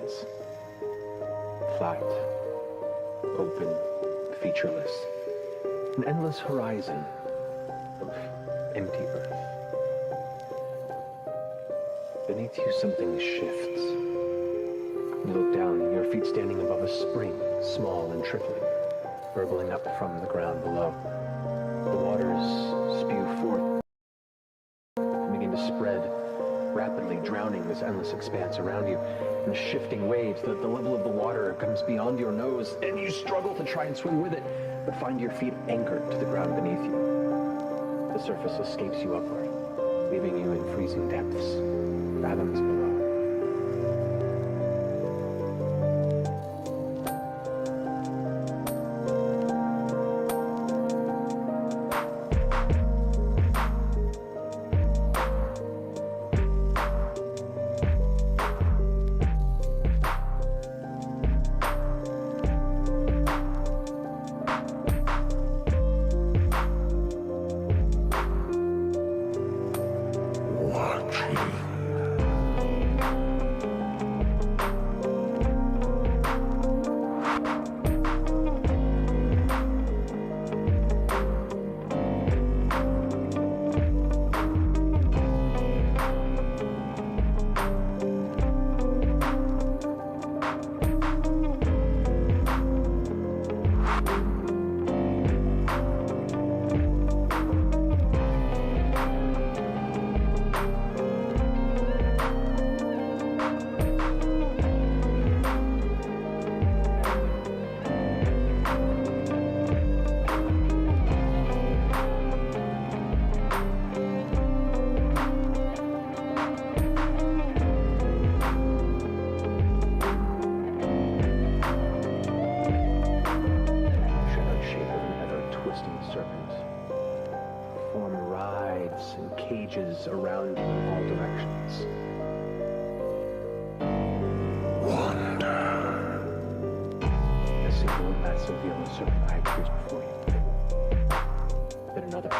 lands. Flat, open, featureless. An endless horizon of empty earth. Beneath you, something shifts. You look down, your feet standing above a spring, small and trickling, burbling up from the ground below. The waters spew forth and begin to spread, rapidly drowning this endless expanse around you. In shifting waves, the level of the water comes beyond your nose, and you struggle to try and swim with it, but find your feet anchored to the ground beneath you. The surface escapes you upward, leaving you in freezing depths, fathoms below. Cages around you in all directions. Wonder. A single massive yellow serpent eye appears before you. Then another.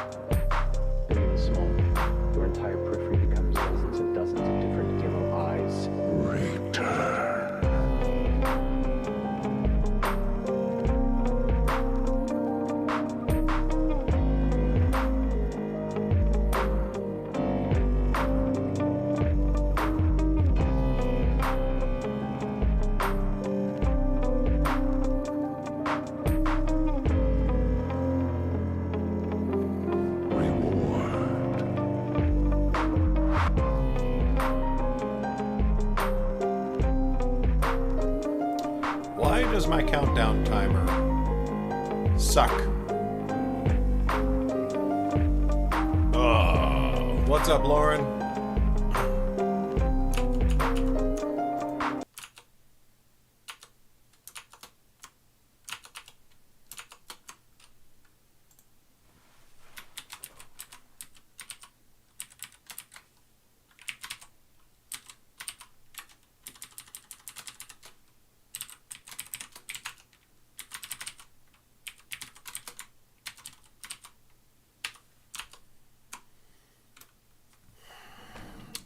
Big and small. Your entire periphery becomes dozens and dozens of different yellow eyes. Return. Why does my countdown timer suck? What's up, Lauren?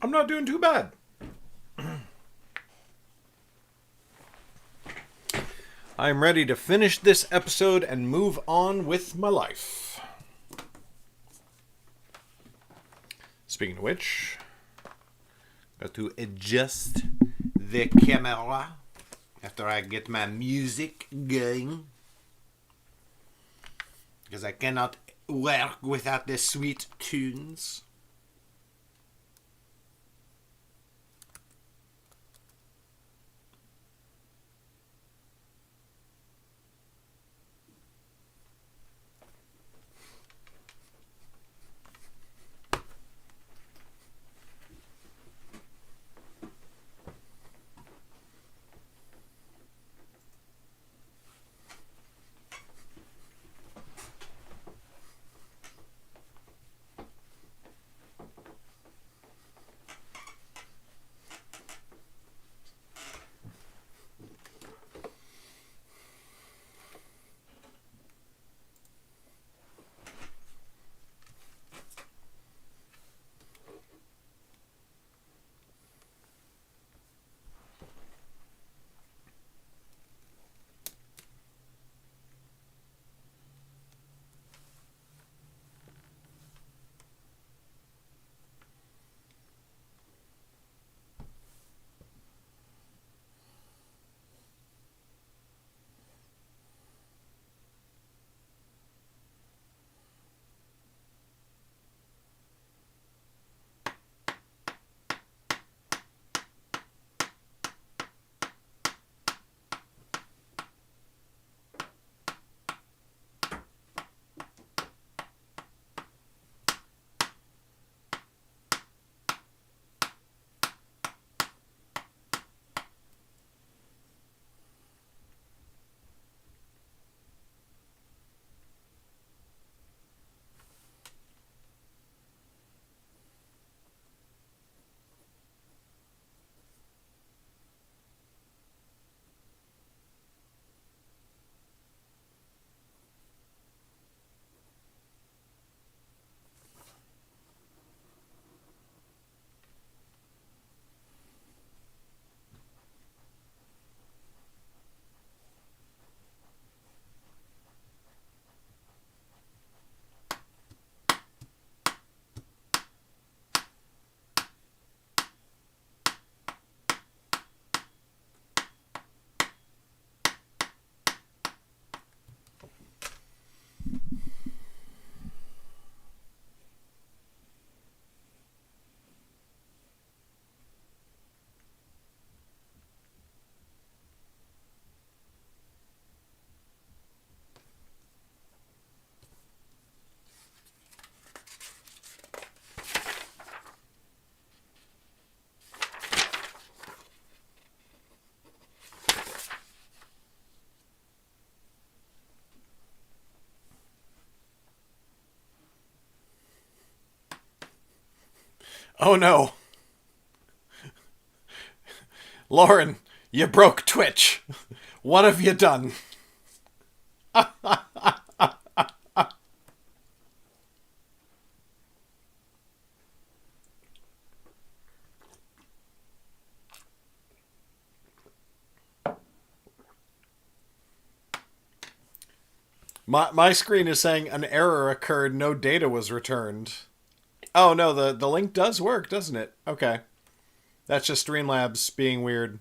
I'm not doing too bad. I'm ready to finish this episode and move on with my life. Speaking of which, got to adjust the camera after I get my music going, because I cannot work without the sweet tunes. Oh no. Lauren, you broke Twitch. What have you done? My screen is saying an error occurred, no data was returned. Oh no, the link does work, doesn't it? Okay. That's just Streamlabs being weird.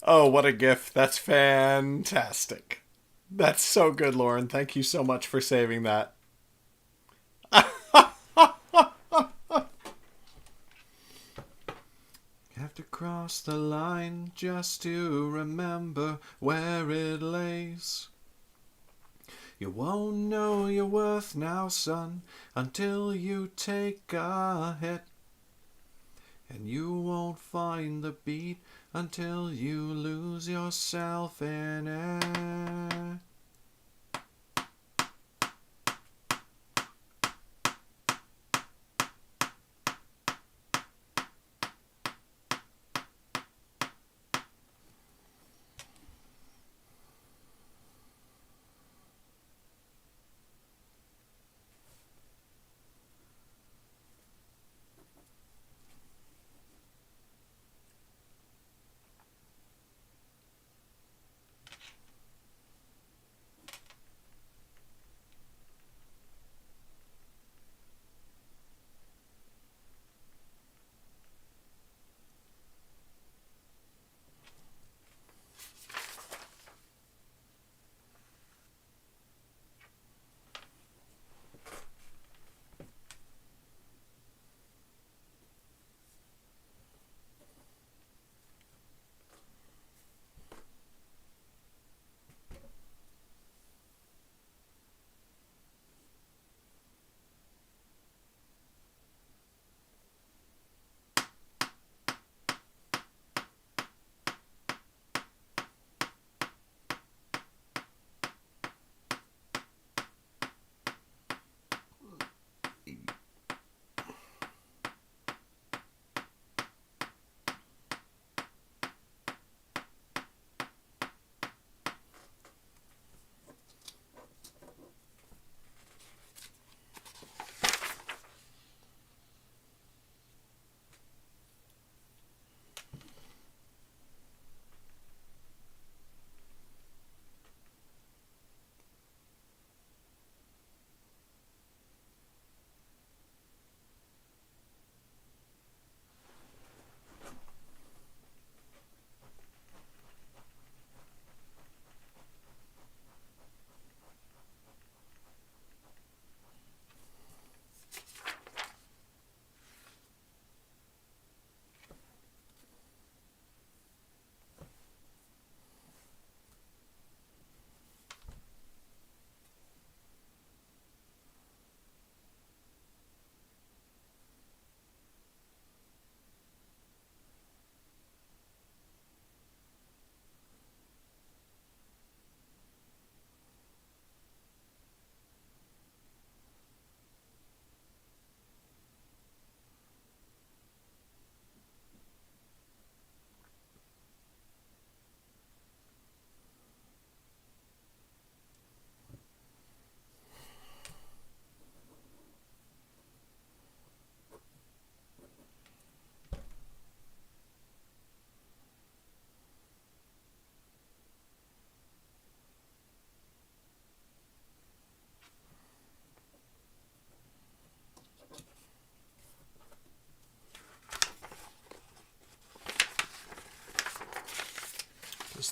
Oh, what a gift. That's fantastic. That's so good, Lauren. Thank you so much for saving that. Have to cross the line just to remember where it lays. You won't know your worth now, son, until you take a hit. And you won't find the beat until you lose yourself in it.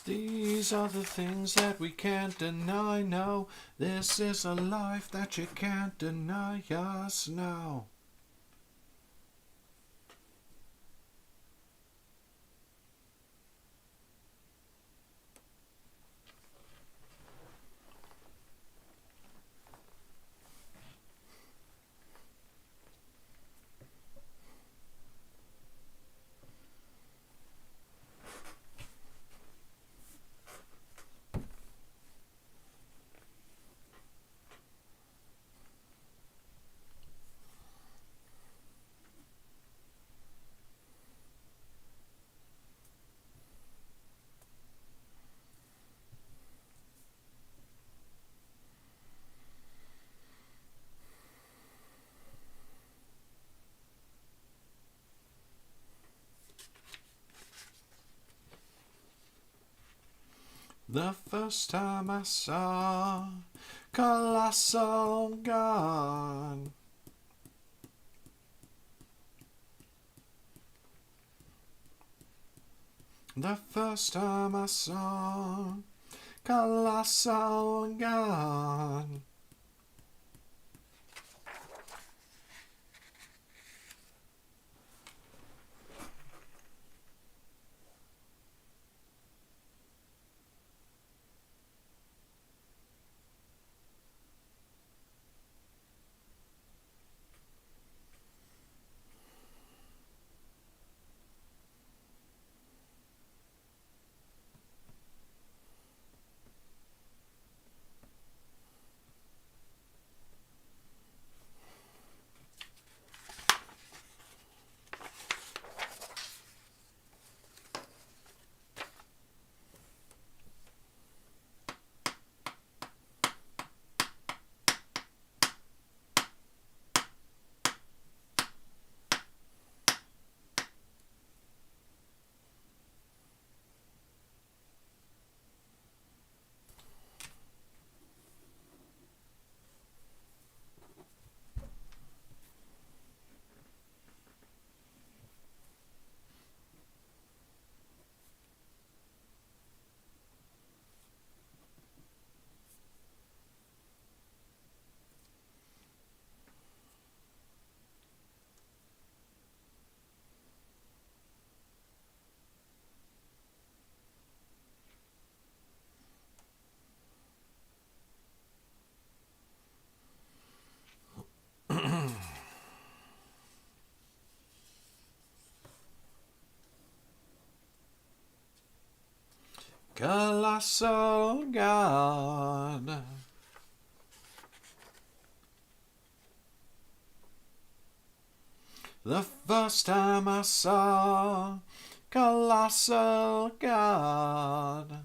These are the things that we can't deny now. This is a life that you can't deny us now. The first time I saw colossal God. The first time I saw colossal God. Colossal God. The first time I saw colossal God.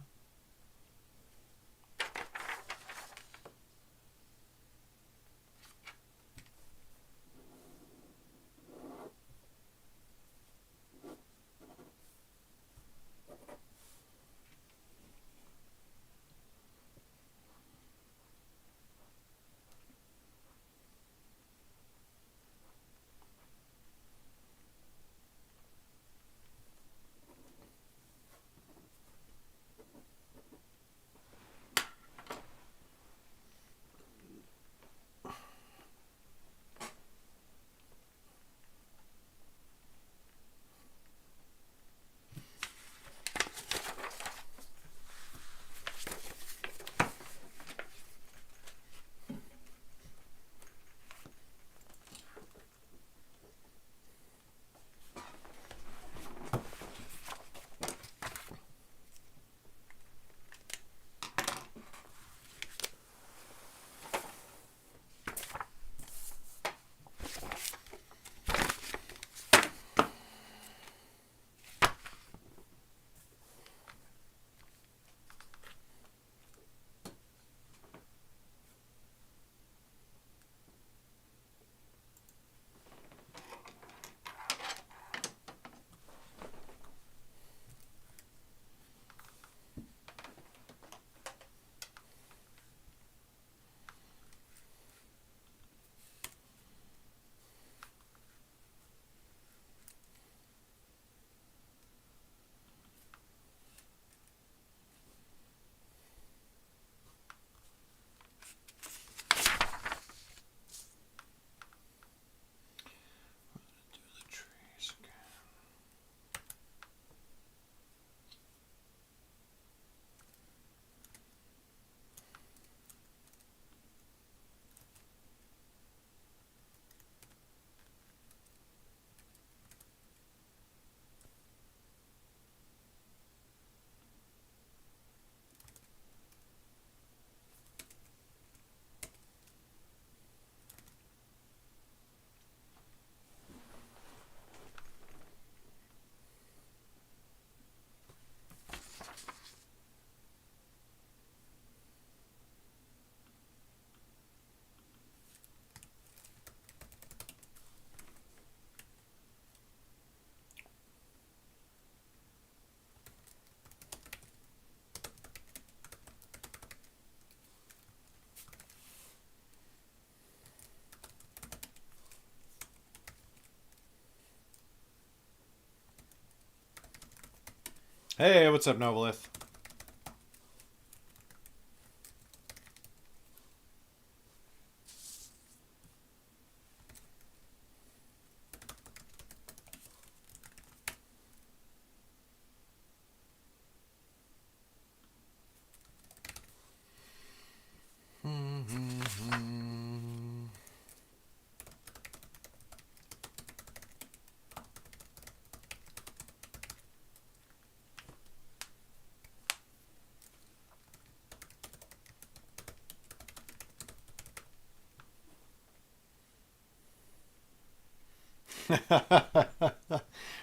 Hey, what's up, Noblith?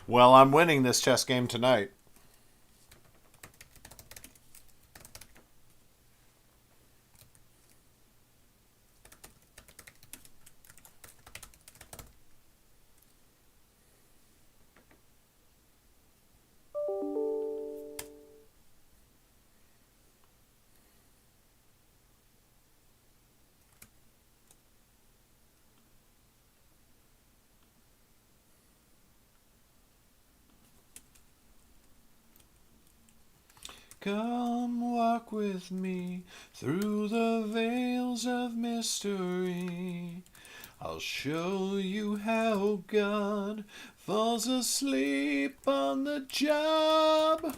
Well, I'm winning this chess game tonight. Come walk with me through the veils of mystery. I'll show you how God falls asleep on the job.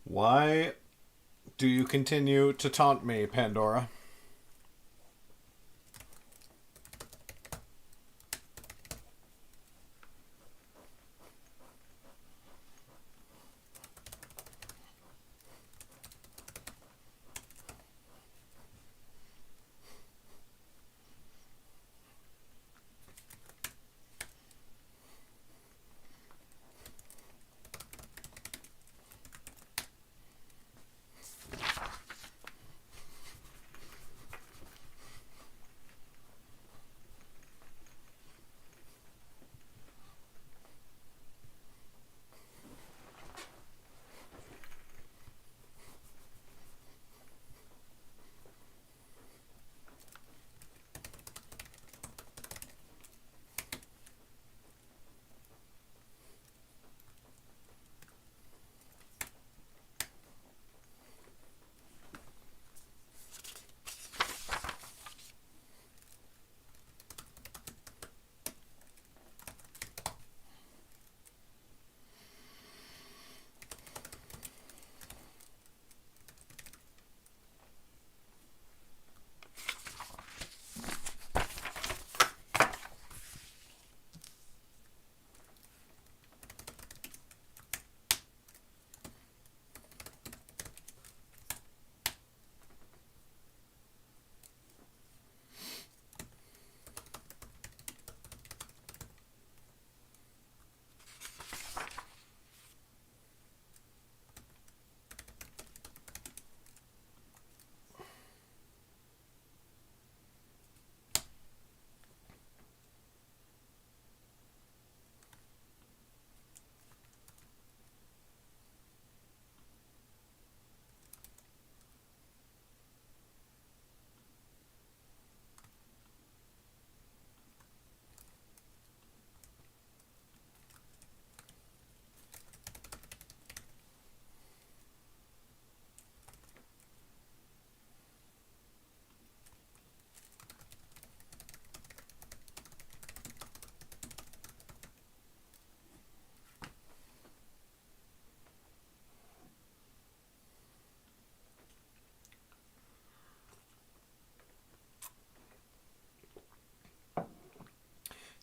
Why do you continue to taunt me, Pandora?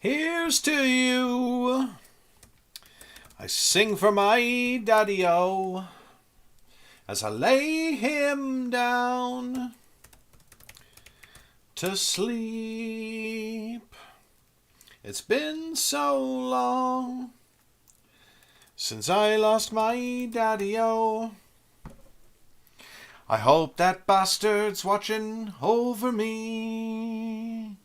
Here's to you. I sing for my daddy-o as I lay him down to sleep. It's been so long since I lost my daddy-o. I hope that bastard's watching over me.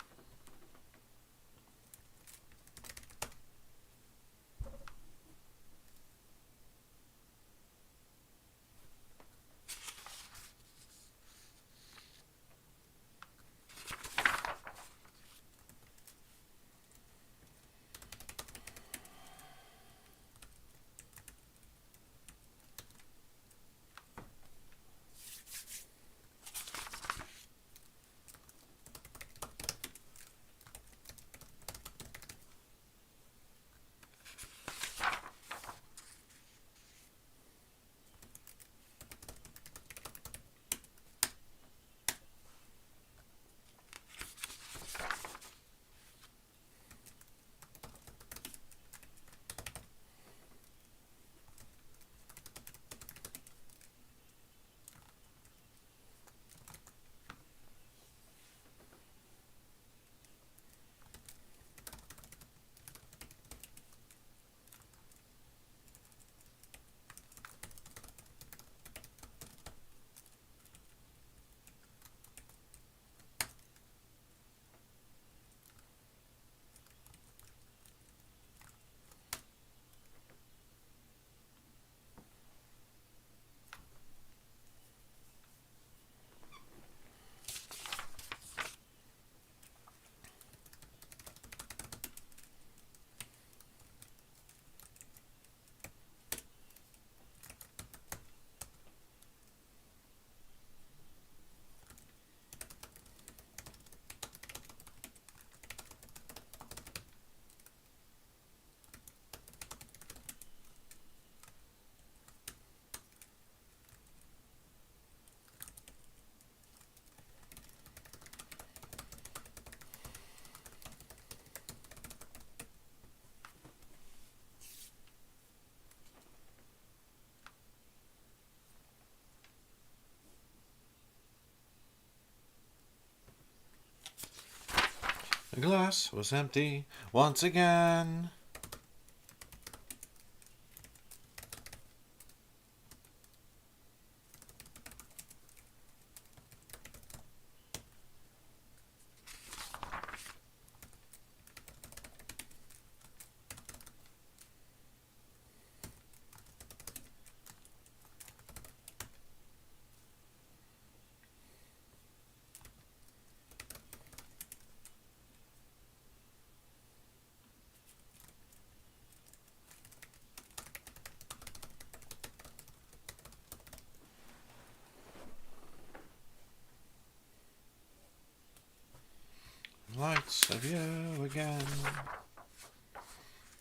The glass was empty once again. Lights of you again.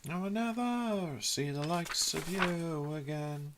I will never see the likes of you again.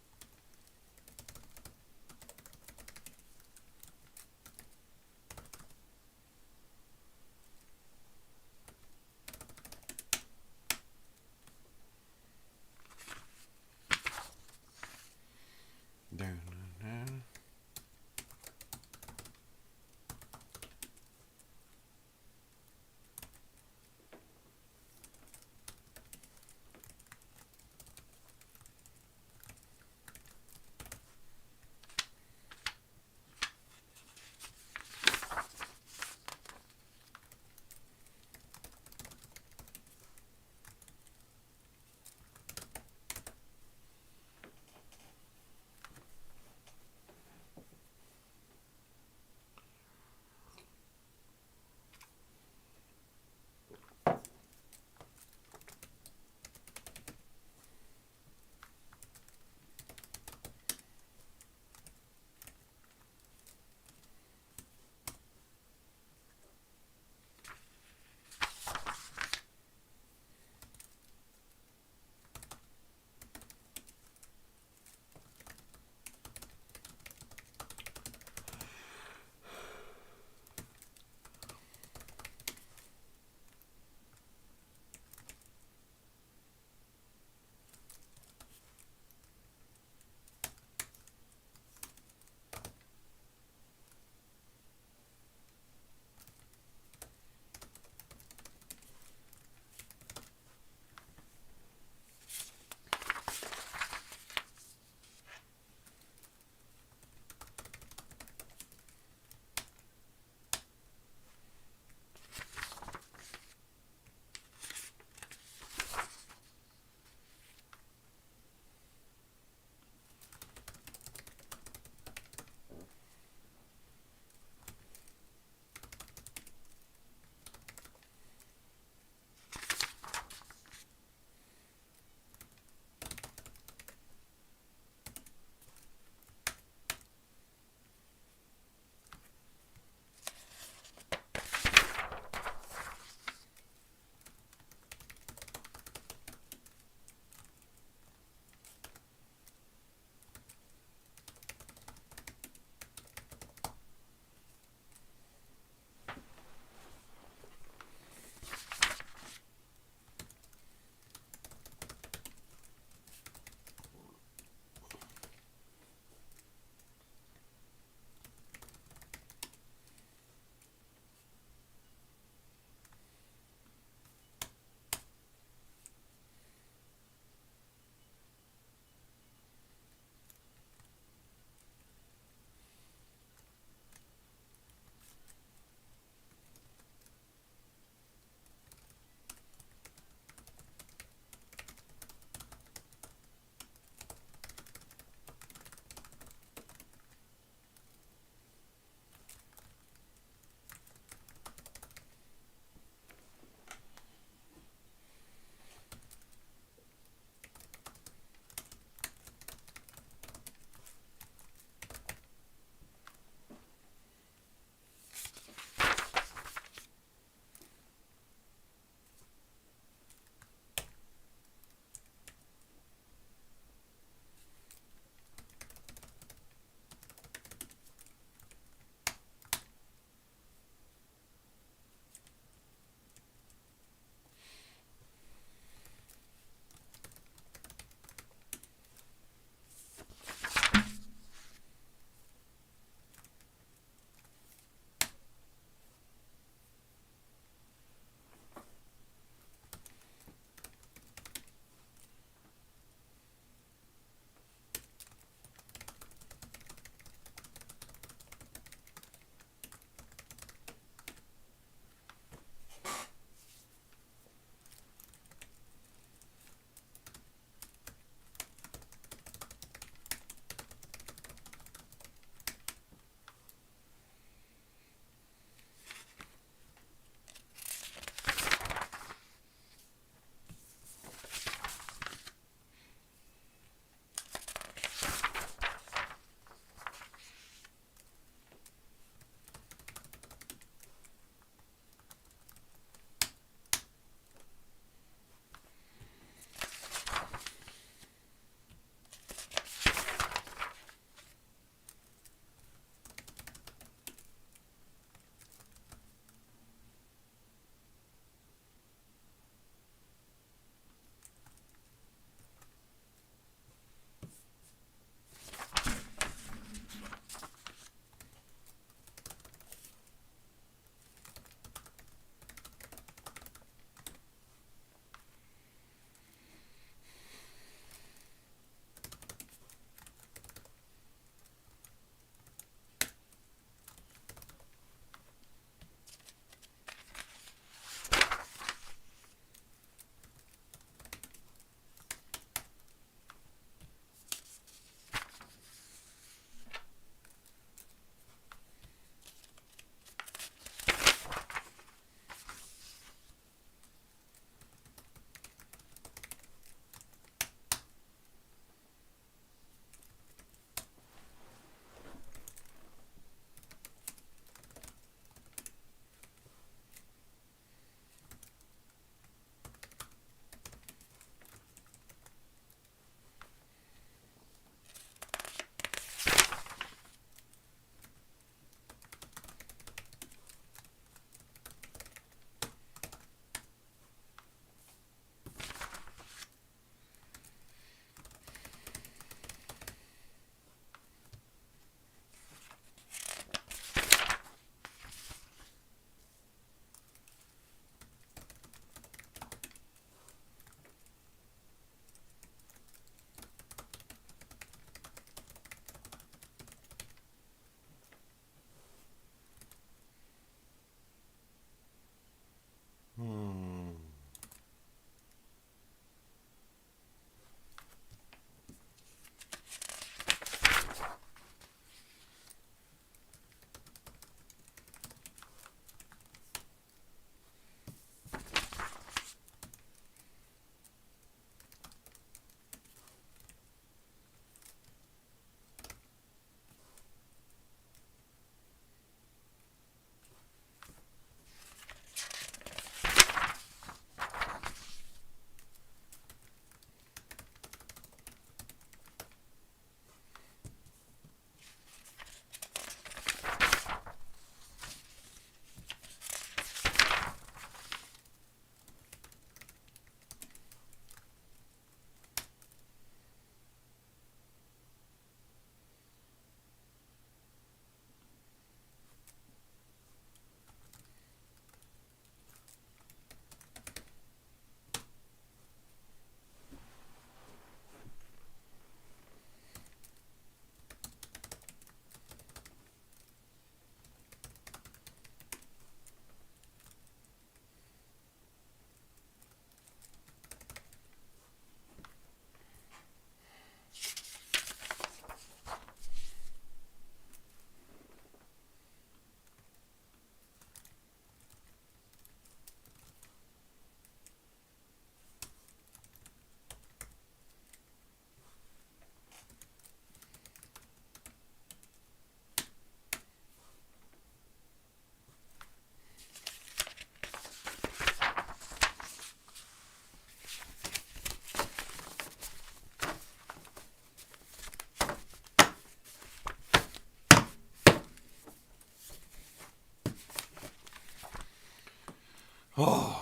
Oh.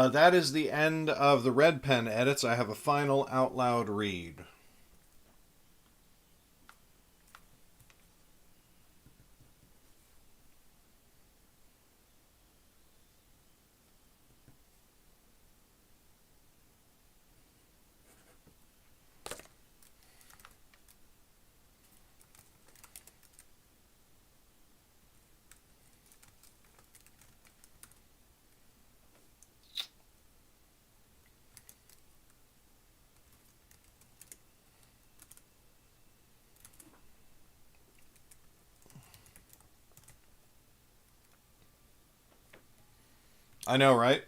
That is the end of the red pen edits. I have a final out loud read. I know, right?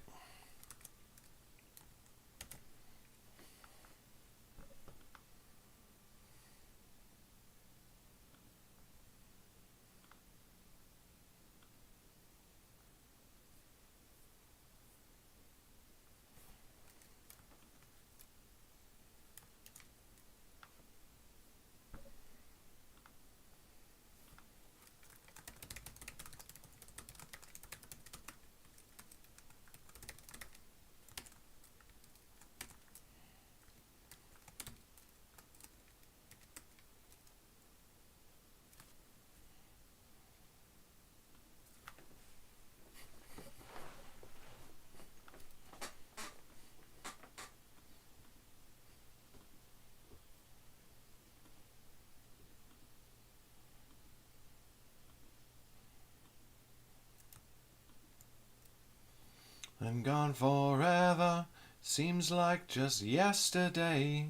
I'm gone forever, seems like just yesterday.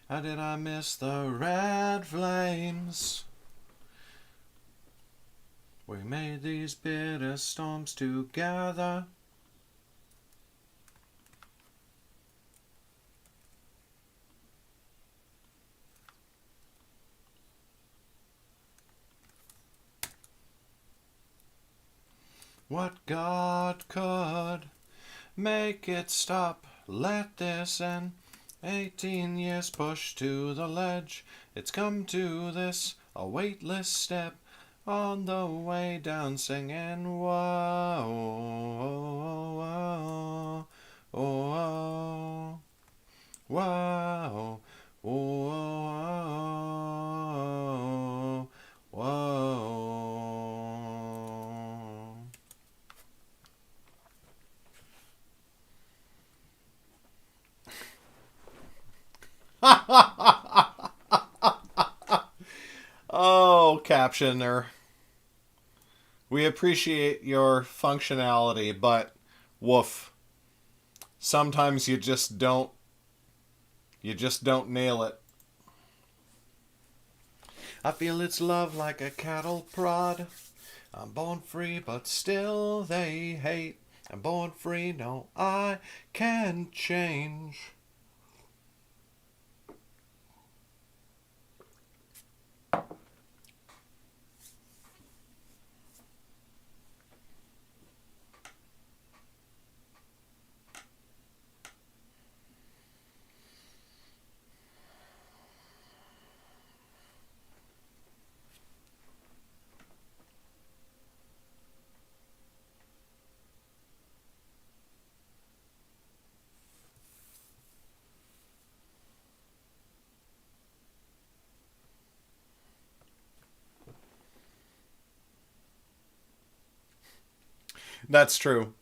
How did I miss the red flames? We made these bitter storms together. What God could make it stop, let this end. 18 years pushed to the ledge, it's come to this, a weightless step on the way down, singing whoa, whoa, whoa, whoa, whoa, whoa. Oh, captioner. We appreciate your functionality, but woof. Sometimes you just don't nail it. I feel it's love like a cattle prod. I'm born free, but still they hate. I'm born free, no, I can change. That's true.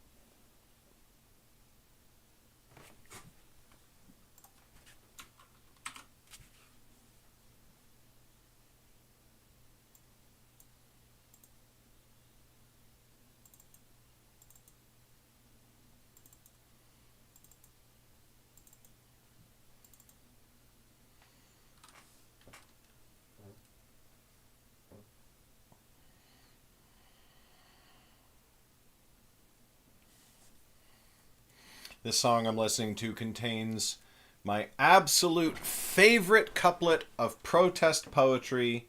This song I'm listening to contains My absolute favorite couplet of protest poetry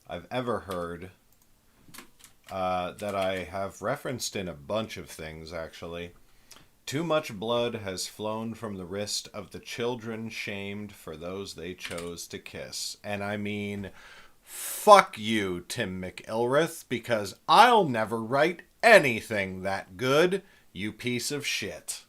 I've ever heard, that I have referenced in a bunch of things, actually. Too much blood has flown from the wrist of the children shamed for those they chose to kiss. And I mean, fuck you, Tim McIlrath, because I'll never write anything that good, you piece of shit.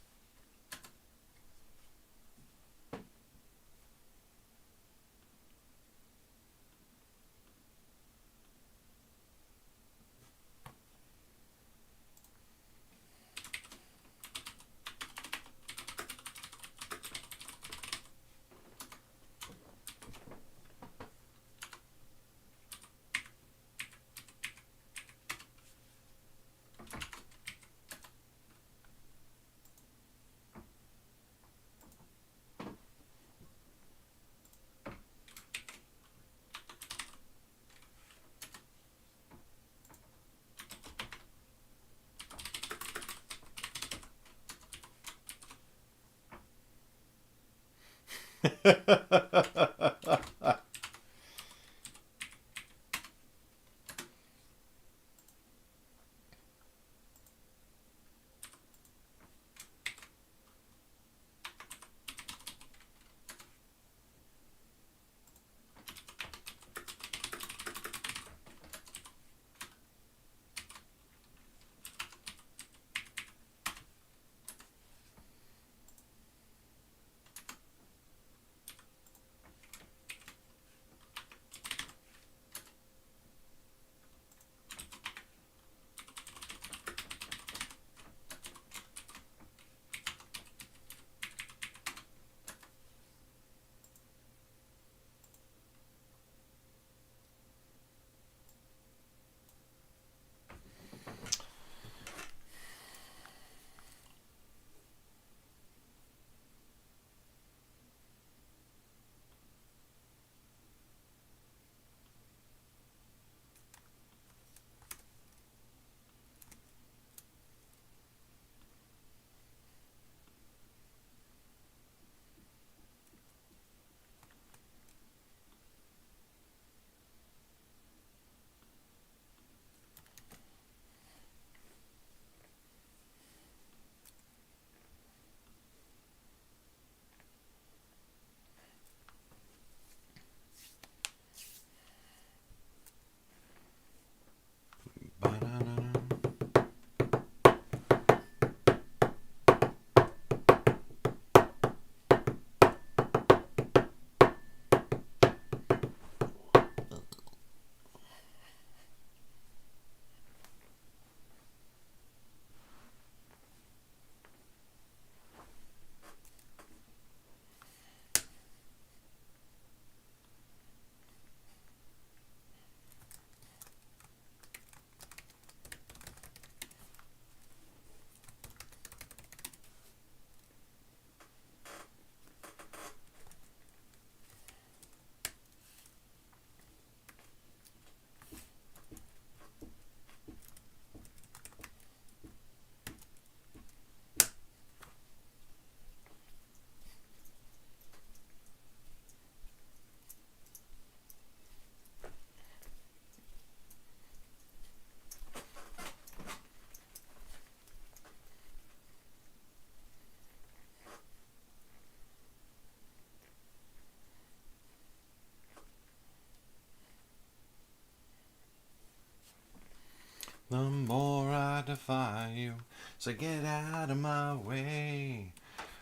The more I defy you, so get out of my way.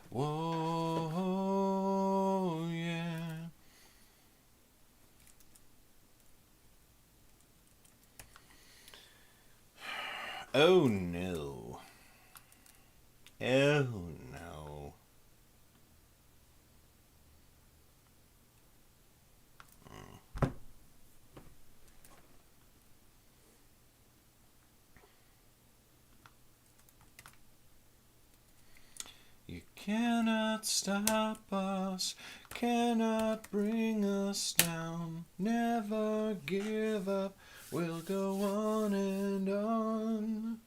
Whoa, yeah. Oh no. Oh no. You cannot stop us, cannot bring us down. Never give up, we'll go on and on.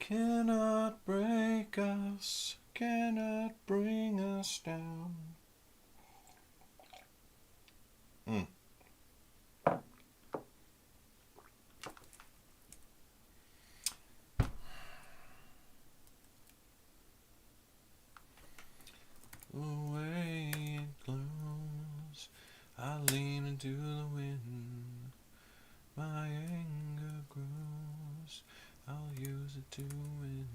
cannot break us, cannot bring us down. The way it glows, I lean into the wind. My anger grows, I'll use it to win.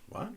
What?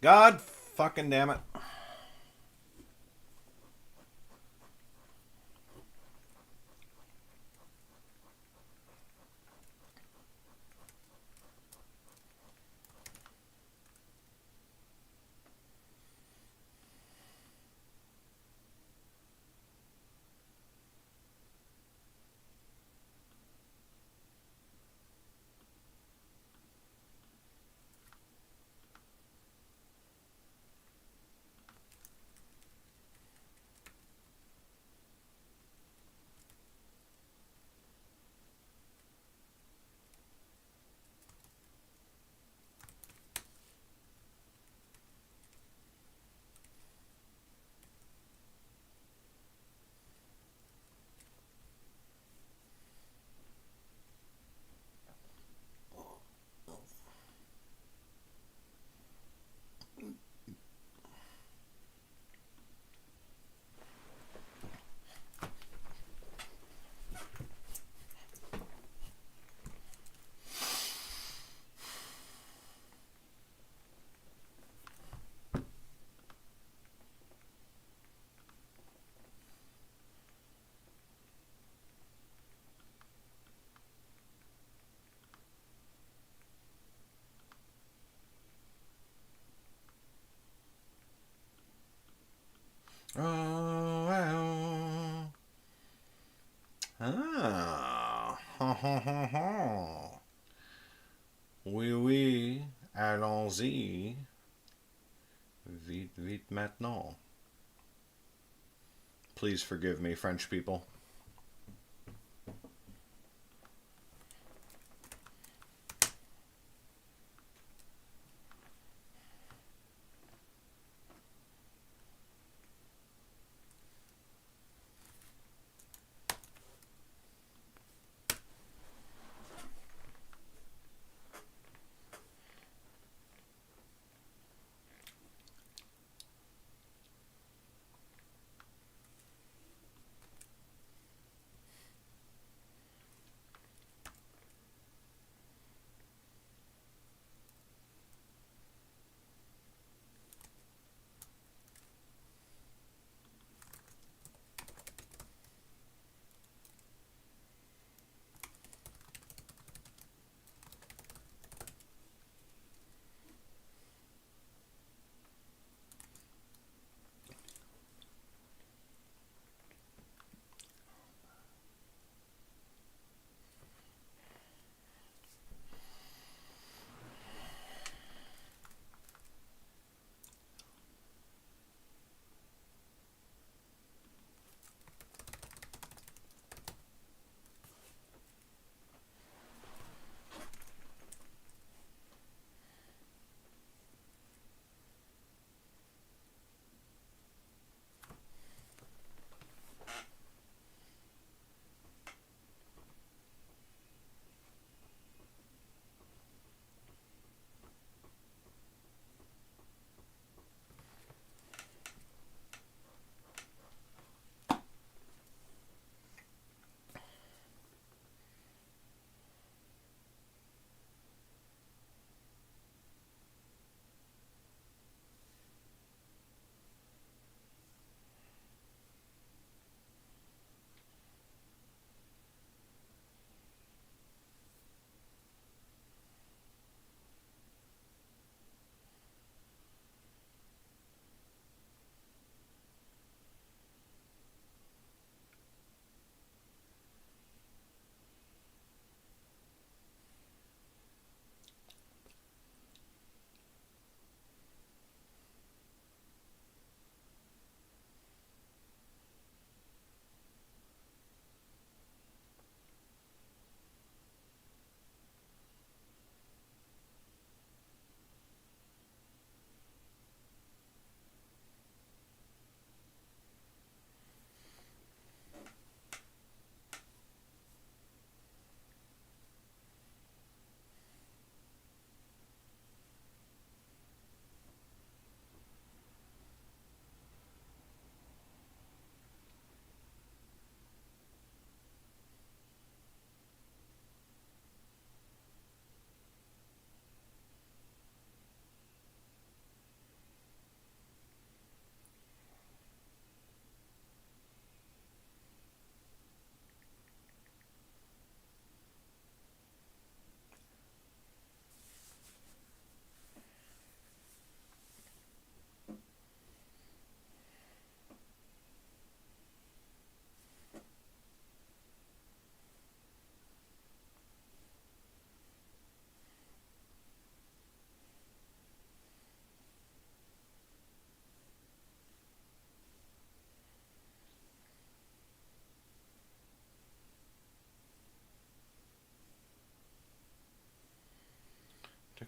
God fucking damn it. Oh, ah, ha ha ha ha. Oui, oui, allons-y. Vite, vite maintenant. Please forgive me, French people.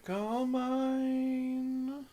all mine.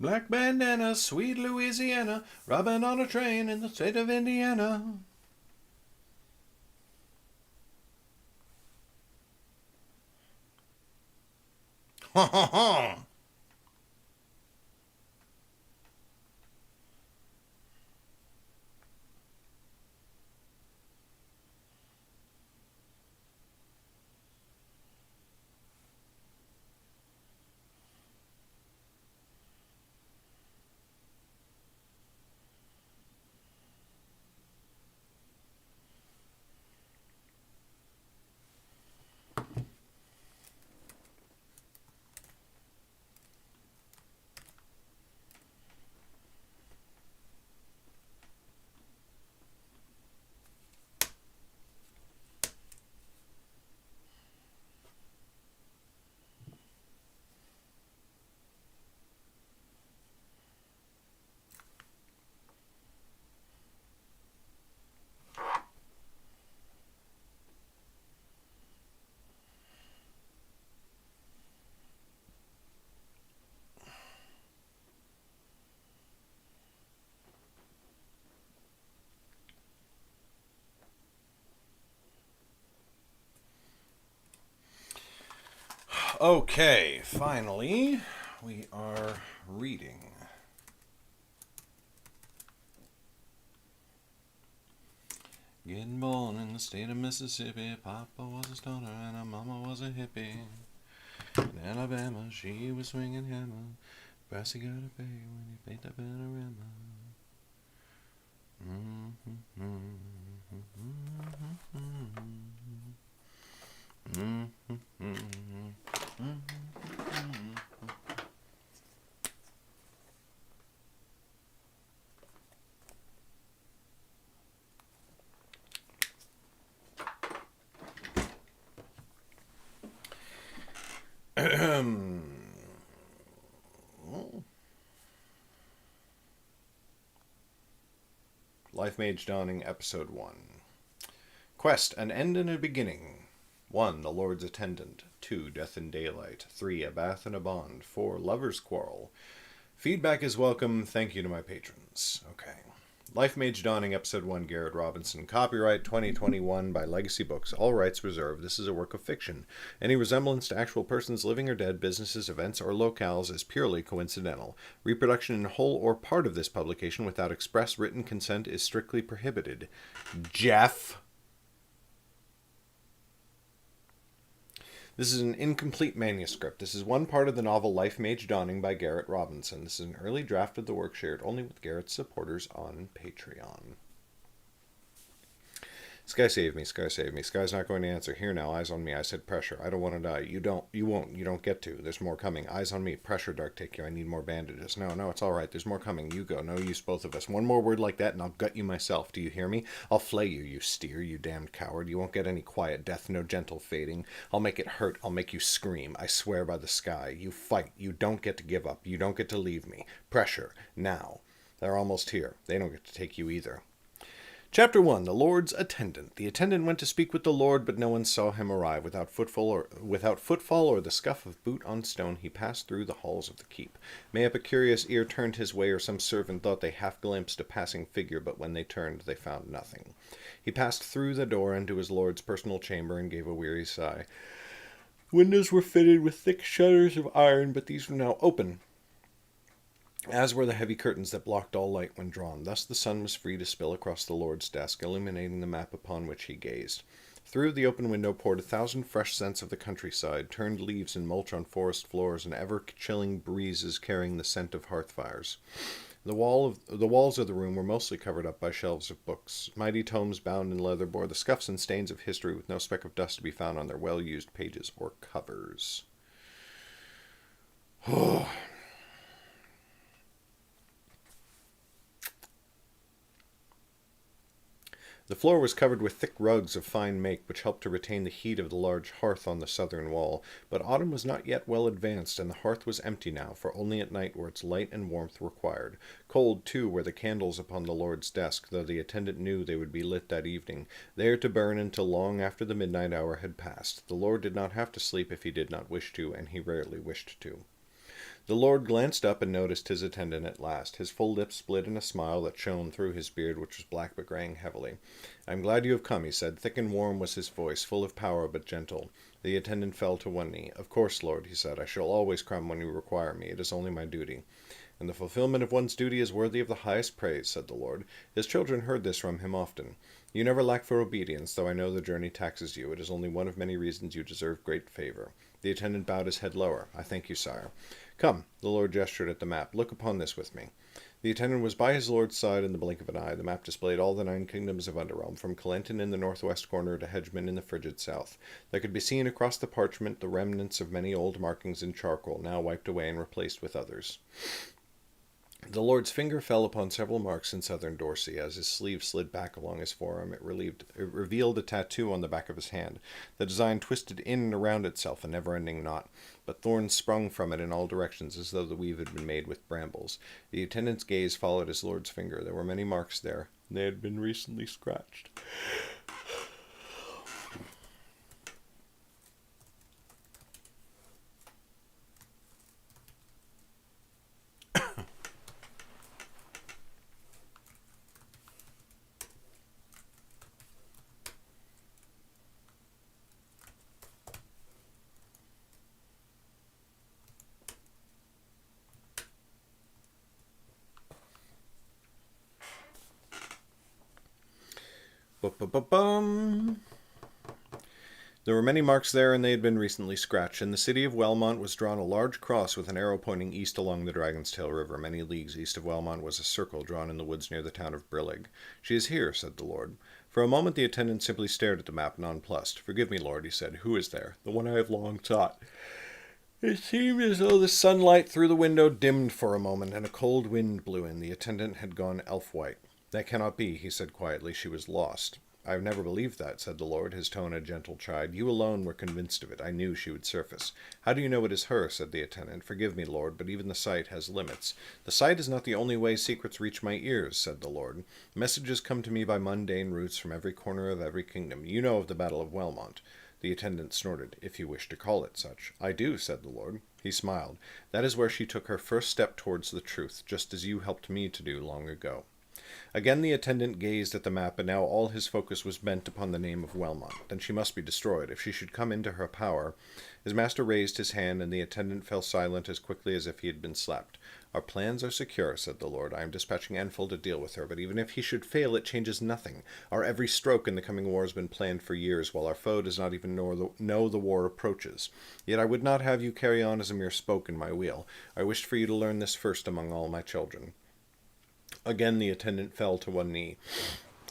Black bandana, sweet Louisiana, robbing on a train in the state of Indiana. Ha ha ha! Okay, finally, we are reading. Getting born in the state of Mississippi, Papa was a stoner and her mama was a hippie. In Alabama, she was swinging hammer. Brassy got a pay when he paid that panorama. Lifemage Dawning, Episode 1. Quest, an end and a beginning. 1. The Lord's Attendant. 2. Death in Daylight. 3. A Bath and a Bond. 4. Lover's Quarrel. Feedback is welcome. Thank you to my patrons. Okay. Lifemage Dawning, Episode 1, Garrett Robinson. Copyright 2021 by Legacy Books. All rights reserved. This is a work of fiction. Any resemblance to actual persons, living or dead, businesses, events, or locales is purely coincidental. Reproduction in whole or part of this publication without express written consent is strictly prohibited. Jeff. This is an incomplete manuscript. This is one part of the novel Lifemage Dawning by Garrett Robinson. This is an early draft of the work shared only with Garrett's supporters on Patreon. Sky save me, Sky save me. Sky's not going to answer. Here now, eyes on me. I said pressure. I don't want to die. You won't. You don't get to. There's more coming. Eyes on me. Pressure, Dark Take You. I need more bandages. No, it's all right. There's more coming. You go. No use, both of us. One more word like that and I'll gut you myself. Do you hear me? I'll flay you, you steer, you damned coward. You won't get any quiet death, no gentle fading. I'll make it hurt. I'll make you scream. I swear by the sky. You fight. You don't get to give up. You don't get to leave me. Pressure. Now. They're almost here. They don't get to take you either. Chapter 1. The Lord's Attendant. The attendant went to speak with the Lord, but no one saw him arrive. Without footfall or the scuff of boot on stone, he passed through the halls of the keep. Mayhap a curious ear turned his way, or some servant thought they half glimpsed a passing figure, but when they turned, they found nothing. He passed through the door into his lord's personal chamber and gave a weary sigh. Windows were fitted with thick shutters of iron, but these were now open, as were the heavy curtains that blocked all light when drawn. Thus the sun was free to spill across the Lord's desk, illuminating the map upon which he gazed. Through the open window poured 1,000 fresh scents of the countryside, turned leaves and mulch on forest floors, and ever-chilling breezes carrying the scent of hearth fires. The walls of the room were mostly covered up by shelves of books. Mighty tomes bound in leather bore the scuffs and stains of history, with no speck of dust to be found on their well-used pages or covers. The floor was covered with thick rugs of fine make, which helped to retain the heat of the large hearth on the southern wall. But autumn was not yet well advanced, and the hearth was empty now, for only at night were its light and warmth required. Cold, too, were the candles upon the Lord's desk, though the attendant knew they would be lit that evening, there to burn until long after the midnight hour had passed. The Lord did not have to sleep if he did not wish to, and he rarely wished to. The Lord glanced up and noticed his attendant at last. His full lips split in a smile that shone through his beard, which was black but graying heavily. "I am glad you have come," he said. Thick and warm was his voice, full of power but gentle. The attendant fell to one knee. "Of course, Lord," he said. "I shall always come when you require me. It is only my duty." "And the fulfillment of one's duty is worthy of the highest praise," said the Lord. His children heard this from him often. "You never lack for obedience, though I know the journey taxes you. It is only one of many reasons you deserve great favor." The attendant bowed his head lower. "I thank you, sire." "Come," the Lord gestured at the map. "Look upon this with me." The attendant was by his lord's side in the blink of an eye. The map displayed all the 9 kingdoms of Underrealm, from Calenton in the northwest corner to Hedgeman in the frigid south. There could be seen across the parchment the remnants of many old markings in charcoal, now wiped away and replaced with others. The Lord's finger fell upon several marks in southern Dorset. As his sleeve slid back along his forearm, it revealed a tattoo on the back of his hand. The design twisted in and around itself, a never-ending knot, but thorns sprung from it in all directions, as though the weave had been made with brambles. The attendant's gaze followed his lord's finger. There were many marks there. They had been recently scratched. Ba-ba-ba-bum. There were many marks there, and they had been recently scratched. In the city of Wellmont was drawn a large cross with an arrow pointing east along the Dragon's Tail River. Many leagues east of Wellmont was a circle drawn in the woods near the town of Brillig. "She is here," said the Lord. For a moment the attendant simply stared at the map, nonplussed. "Forgive me, Lord," he said. "Who is there?" "The one I have long sought." It seemed as though the sunlight through the window dimmed for a moment, and a cold wind blew in. The attendant had gone elf-white. "That cannot be," he said quietly. "She was lost." "I have never believed that," said the Lord, his tone a gentle chide. "You alone were convinced of it. I knew she would surface." "How do you know it is her?" said the attendant. "Forgive me, Lord, but even the sight has limits." "The sight is not the only way secrets reach my ears," said the Lord. "Messages come to me by mundane routes from every corner of every kingdom. You know of the Battle of Wellmont." The attendant snorted. "If you wish to call it such." "I do," said the Lord. He smiled. "That is where she took her first step towards the truth, just as you helped me to do long ago." Again the attendant gazed at the map, and now all his focus was bent upon the name of Wellmont. Then she must be destroyed, if she should come into her power. His master raised his hand, and the attendant fell silent as quickly as if he had been slapped. "Our plans are secure," said the Lord. "I am dispatching Enfill to deal with her, but even if he should fail, it changes nothing. Our every stroke in the coming war has been planned for years, while our foe does not even know the war approaches. Yet I would not have you carry on as a mere spoke in my wheel. I wished for you to learn this first among all my children." Again the attendant fell to one knee.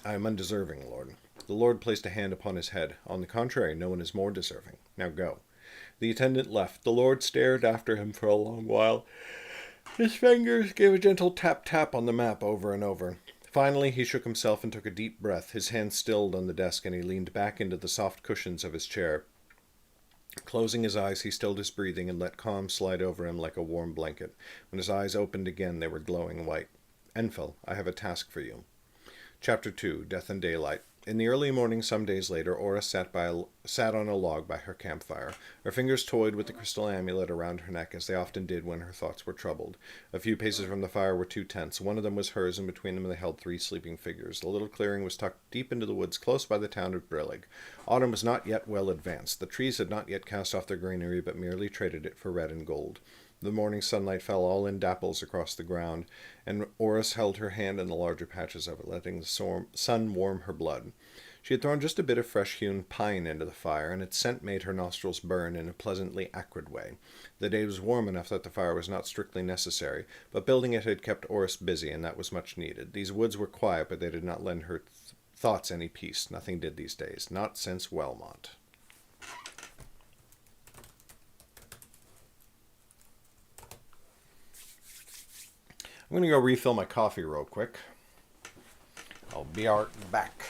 "I am undeserving, Lord." The Lord placed a hand upon his head. "On the contrary, no one is more deserving. Now go." The attendant left. The Lord stared after him for a long while. His fingers gave a gentle tap-tap on the map over and over. Finally he shook himself and took a deep breath. His hand stilled on the desk, and he leaned back into the soft cushions of his chair. Closing his eyes, he stilled his breathing and let calm slide over him like a warm blanket. When his eyes opened again, they were glowing white. "Enfill, I have a task for you." Chapter 2, Death and Daylight. In the early morning some days later, Aura sat on a log by her campfire. Her fingers toyed with the crystal amulet around her neck, as they often did when her thoughts were troubled. A few paces from the fire were 2 tents. One of them was hers, and between them they held 3 sleeping figures. The little clearing was tucked deep into the woods close by the town of Brillig. Autumn was not yet well advanced. The trees had not yet cast off their greenery, but merely traded it for red and gold. The morning sunlight fell all in dapples across the ground, and Oris held her hand in the larger patches of it, letting the sun warm her blood. She had thrown just a bit of fresh-hewn pine into the fire, and its scent made her nostrils burn in a pleasantly acrid way. The day was warm enough that the fire was not strictly necessary, but building it had kept Oris busy, and that was much needed. These woods were quiet, but they did not lend her thoughts any peace. Nothing did these days, not since Wellmont. I'm going to go refill my coffee real quick. I'll be right back.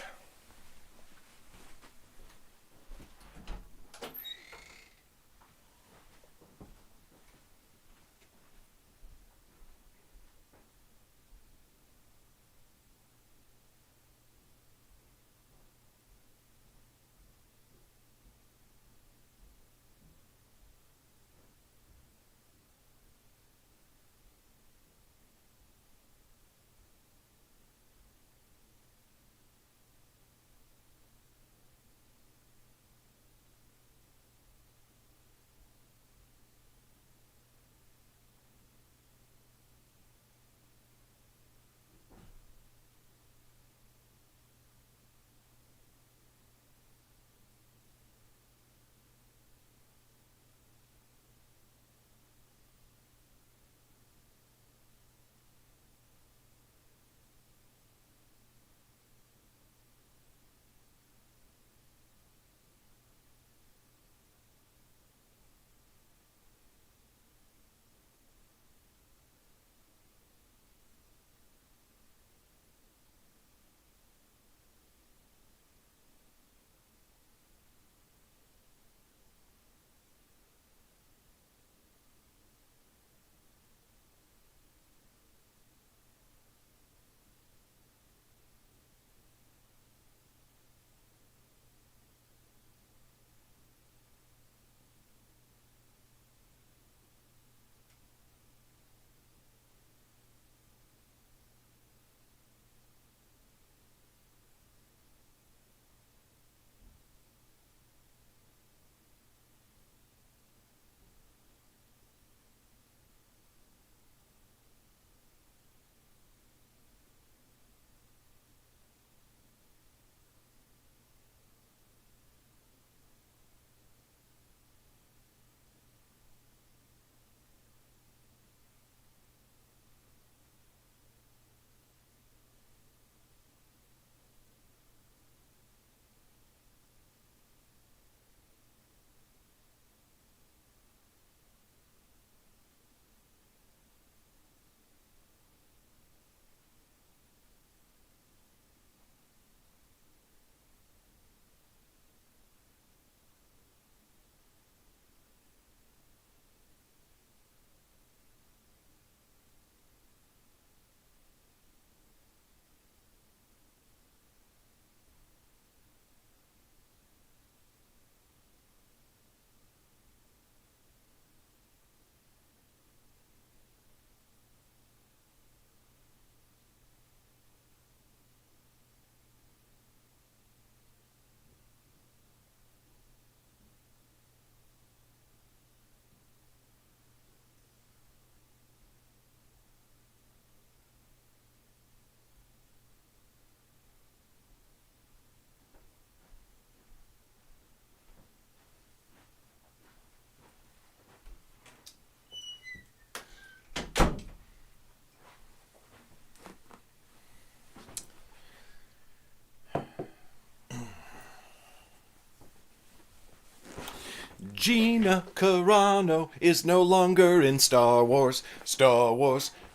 Gina Carano is no longer in Star Wars,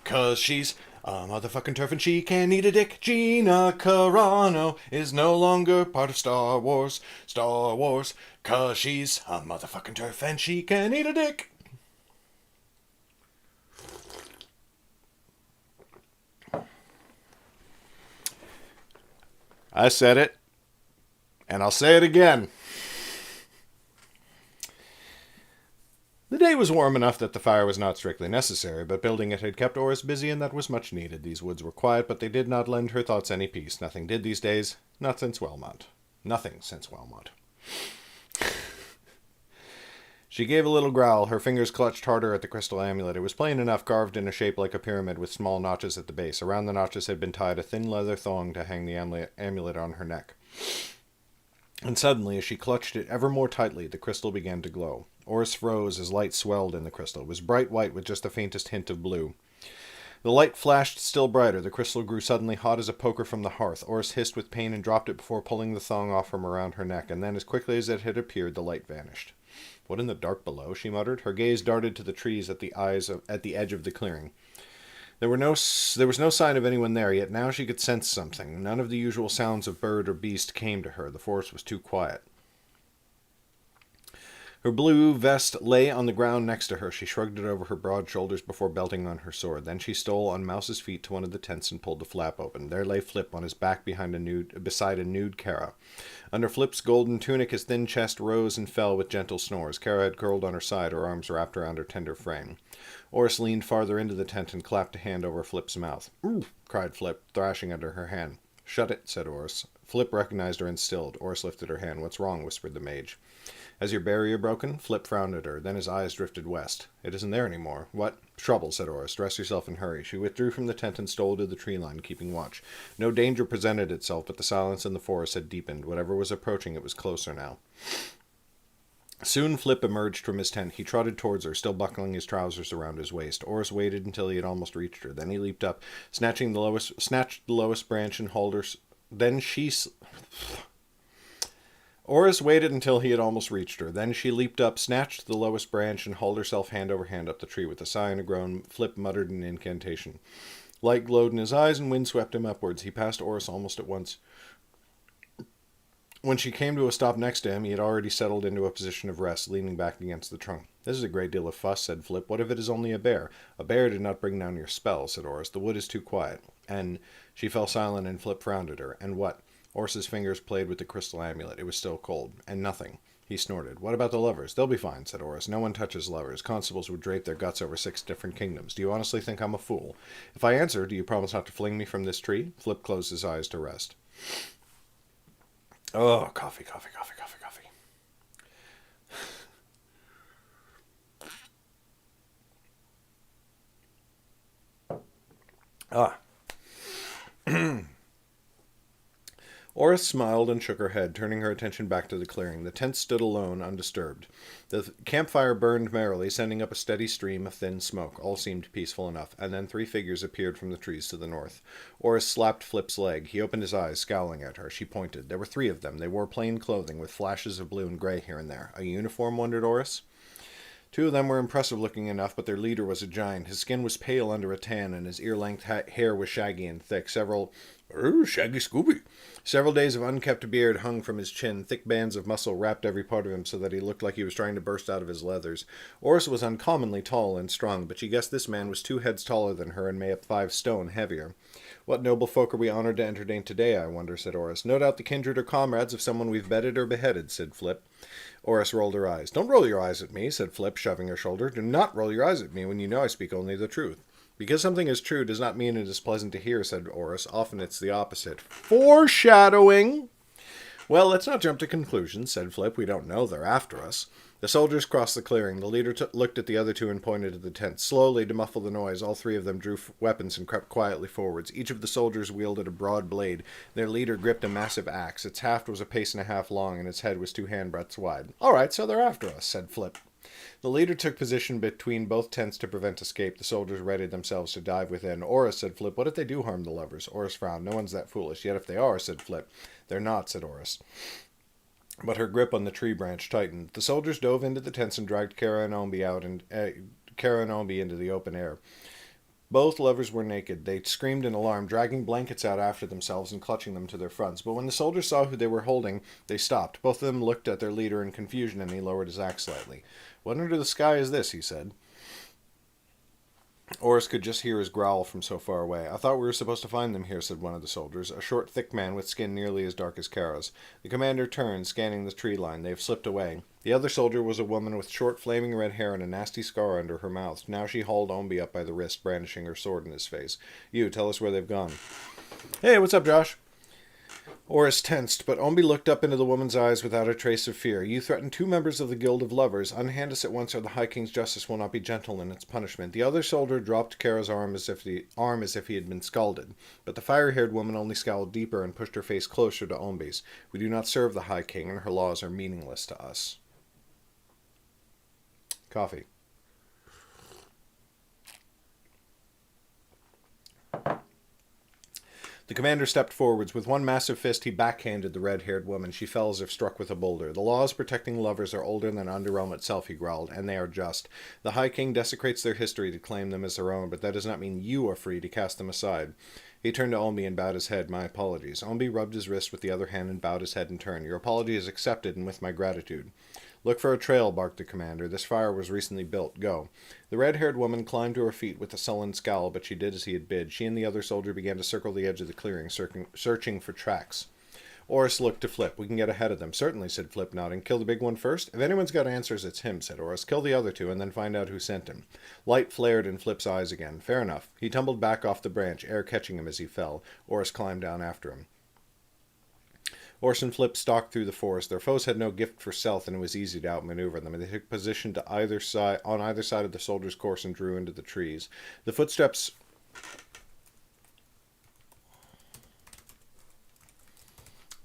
'cause she's a motherfucking turf and she can't eat a dick. Gina Carano is no longer part of Star Wars, 'cause she's a motherfucking turf and she can't eat a dick. I said it. And I'll say it again. The day was warm enough that the fire was not strictly necessary, but building it had kept Oris busy, and that was much needed. These woods were quiet, but they did not lend her thoughts any peace. Nothing did these days. Not since Wellmont. Nothing since Wellmont. She gave a little growl. Her fingers clutched harder at the crystal amulet. It was plain enough, carved in a shape like a pyramid with small notches at the base. Around the notches had been tied a thin leather thong to hang the amulet on her neck. And suddenly, as she clutched it ever more tightly, the crystal began to glow. Oris froze as light swelled in the crystal. It was bright white with just the faintest hint of blue. The light flashed still brighter. The crystal grew suddenly hot as a poker from the hearth. Oris hissed with pain and dropped it before pulling the thong off from around her neck, and then as quickly as it had appeared, the light vanished. What in the dark below? She muttered. Her gaze darted to the trees at the edge of the clearing. There was no sign of anyone there, yet now she could sense something. None of the usual sounds of bird or beast came to her. The forest was too quiet. Her blue vest lay on the ground next to her. She shrugged it over her broad shoulders before belting on her sword. Then she stole on Mouse's feet to one of the tents and pulled the flap open. There lay Flip on his back beside a nude Kara. Under Flip's golden tunic, his thin chest rose and fell with gentle snores. Kara had curled on her side, her arms wrapped around her tender frame. Oris leaned farther into the tent and clapped a hand over Flip's mouth. "Ooh!" cried Flip, thrashing under her hand. "Shut it," said Oris. Flip recognized her and stilled. Oris lifted her hand. "What's wrong?" whispered the mage. "Has your barrier broken?" Flip frowned at her. Then his eyes drifted west. "It isn't there any more." "What?" "Trouble," said Oris. "Dress yourself and hurry." She withdrew from the tent and stole to the tree line, keeping watch. No danger presented itself, but the silence in the forest had deepened. Whatever was approaching, it was closer now. Soon Flip emerged from his tent. He trotted towards her, still buckling his trousers around his waist. Oris waited until he had almost reached her. Then he leaped up, snatched the lowest branch and hauled her. Oris waited until he had almost reached her. Then she leaped up, snatched the lowest branch, and hauled herself hand over hand up the tree. With a sigh and a groan, Flip muttered an incantation. Light glowed in his eyes, and wind swept him upwards. He passed Oris almost at once. When she came to a stop next to him, he had already settled into a position of rest, leaning back against the trunk. "This is a great deal of fuss," said Flip. "What if it is only a bear?" "A bear did not bring down your spell," said Oris. "The wood is too quiet." And she fell silent, and Flip frowned at her. "And what?" Oris's fingers played with the crystal amulet. It was still cold. "And nothing." He snorted. "What about the lovers?" "They'll be fine," said Oris. "No one touches lovers. Constables would drape their guts over 6 different kingdoms. Do you honestly think I'm a fool?" "If I answer, do you promise not to fling me from this tree?" Flip closed his eyes to rest. Oh, coffee. Ah. Oris smiled and shook her head, turning her attention back to the clearing. The tent stood alone, undisturbed. The campfire burned merrily, sending up a steady stream of thin smoke. All seemed peaceful enough, and then 3 figures appeared from the trees to the north. Oris slapped Flip's leg. He opened his eyes, scowling at her. She pointed. There were 3 of them. They wore plain clothing, with flashes of blue and gray here and there. A uniform, wondered Oris? 2 of them were impressive looking enough, but their leader was a giant. His skin was pale under a tan, and his ear-length hair was shaggy and thick. Shaggy Scooby. Several days of unkempt beard hung from his chin. Thick bands of muscle wrapped every part of him so that he looked like he was trying to burst out of his leathers. Oris was uncommonly tall and strong, but she guessed this man was 2 heads taller than her and may have 5 stone heavier. "What noble folk are we honored to entertain today, I wonder," said Oris. "No doubt the kindred or comrades of someone we've bedded or beheaded," said Flip. Oris rolled her eyes. "Don't roll your eyes at me," said Flip, shoving her shoulder. "Do not roll your eyes at me when you know I speak only the truth." "Because something is true does not mean it is pleasant to hear," said Oris. "Often it's the opposite." "Foreshadowing!" "Well, let's not jump to conclusions," said Flip. "We don't know they're after us." The soldiers crossed the clearing. The leader looked at the other 2 and pointed at the tent. Slowly, to muffle the noise, all 3 of them drew weapons and crept quietly forwards. Each of the soldiers wielded a broad blade. Their leader gripped a massive axe. Its haft was a pace and a half long, and its head was 2 handbreadths wide. "All right, so they're after us," said Flip. The leader took position between both tents to prevent escape. The soldiers readied themselves to dive within. "Oris," said Flip, "what if they do harm the lovers?" Oris frowned. "No one's that foolish. Yet if they are," said Flip. "They're not," said Oris. But her grip on the tree branch tightened. The soldiers dove into the tents and dragged Kara and Ombi into the open air. Both lovers were naked. They screamed in alarm, dragging blankets out after themselves and clutching them to their fronts. But when the soldiers saw who they were holding, they stopped. Both of them looked at their leader in confusion, and he lowered his axe slightly. "What under the sky is this?" he said. Oris could just hear his growl from so far away. I thought we were supposed to find them here, said one of the soldiers, a short, thick man with skin nearly as dark as Kara's. The commander turned, scanning the tree line. They have slipped away. The other soldier was a woman with short, flaming red hair and a nasty scar under her mouth. Now she hauled Ombi up by the wrist, brandishing her sword in his face. You, tell us where they've gone. Hey, what's up, Josh? Oris tensed, but Ombi looked up into the woman's eyes without a trace of fear. You threatened 2 members of the Guild of Lovers. Unhand us at once, or the High King's justice will not be gentle in its punishment. The other soldier dropped Kara's arm as if he had been scalded, but the fire-haired woman only scowled deeper and pushed her face closer to Ombi's. We do not serve the High King, and her laws are meaningless to us. Coffee. The commander stepped forwards. With one massive fist, he backhanded the red-haired woman. She fell as if struck with a boulder. The laws protecting lovers are older than Underrealm itself, he growled, and they are just. The High King desecrates their history to claim them as their own, but that does not mean you are free to cast them aside. He turned to Ombi and bowed his head. My apologies. Ombi rubbed his wrist with the other hand and bowed his head in turn. Your apology is accepted, and with my gratitude. Look for a trail, barked the commander. This fire was recently built. Go. The red-haired woman climbed to her feet with a sullen scowl, but she did as he had bid. She and the other soldier began to circle the edge of the clearing, searching for tracks. Oris looked to Flip. We can get ahead of them. Certainly, said Flip, nodding. Kill the big one first? If anyone's got answers, it's him, said Oris. Kill the other 2, and then find out who sent him. Light flared in Flip's eyes again. Fair enough. He tumbled back off the branch, air catching him as he fell. Oris climbed down after him. Oris and Flip stalked through the forest. Their foes had no gift for stealth, and it was easy to outmaneuver them. They took position on either side of the soldier's course and drew into the trees. The footsteps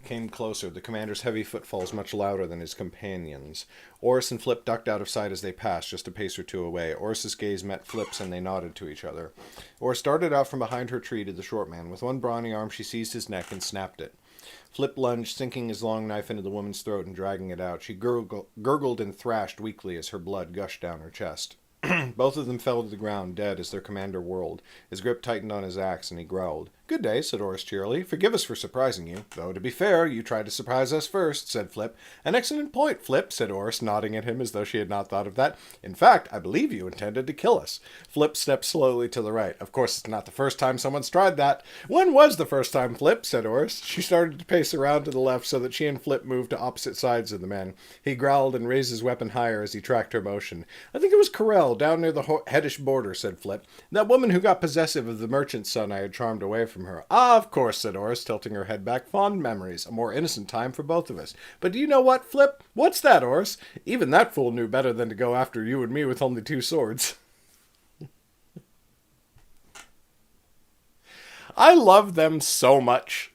came closer, the commander's heavy footfalls much louder than his companions. Oris and Flip ducked out of sight as they passed, just a pace or 2 away. Oris's gaze met Flip's, and they nodded to each other. Oris darted out from behind her tree to the short man. With one brawny arm, she seized his neck and snapped it. Flip lunged, sinking his long knife into the woman's throat and dragging it out. She gurgled and thrashed weakly as her blood gushed down her chest. Both of them fell to the ground, dead, as their commander whirled. His grip tightened on his axe, and he growled. Good day, said Oris cheerily. Forgive us for surprising you. Though, to be fair, you tried to surprise us first, said Flip. An excellent point, Flip, said Oris, nodding at him as though she had not thought of that. In fact, I believe you intended to kill us. Flip stepped slowly to the right. Of course, it's not the first time someone's tried that. When was the first time, Flip, said Oris. She started to pace around to the left so that she and Flip moved to opposite sides of the men. He growled and raised his weapon higher as he tracked her motion. I think it was Corell, down near the Heddish border, said Flip. That woman who got possessive of the merchant's son I had charmed away from her. Ah, of course, said Oris, tilting her head back. Fond memories. A more innocent time for both of us. But do you know what, Flip? What's that, Oris? Even that fool knew better than to go after you and me with only 2 swords. I love them so much.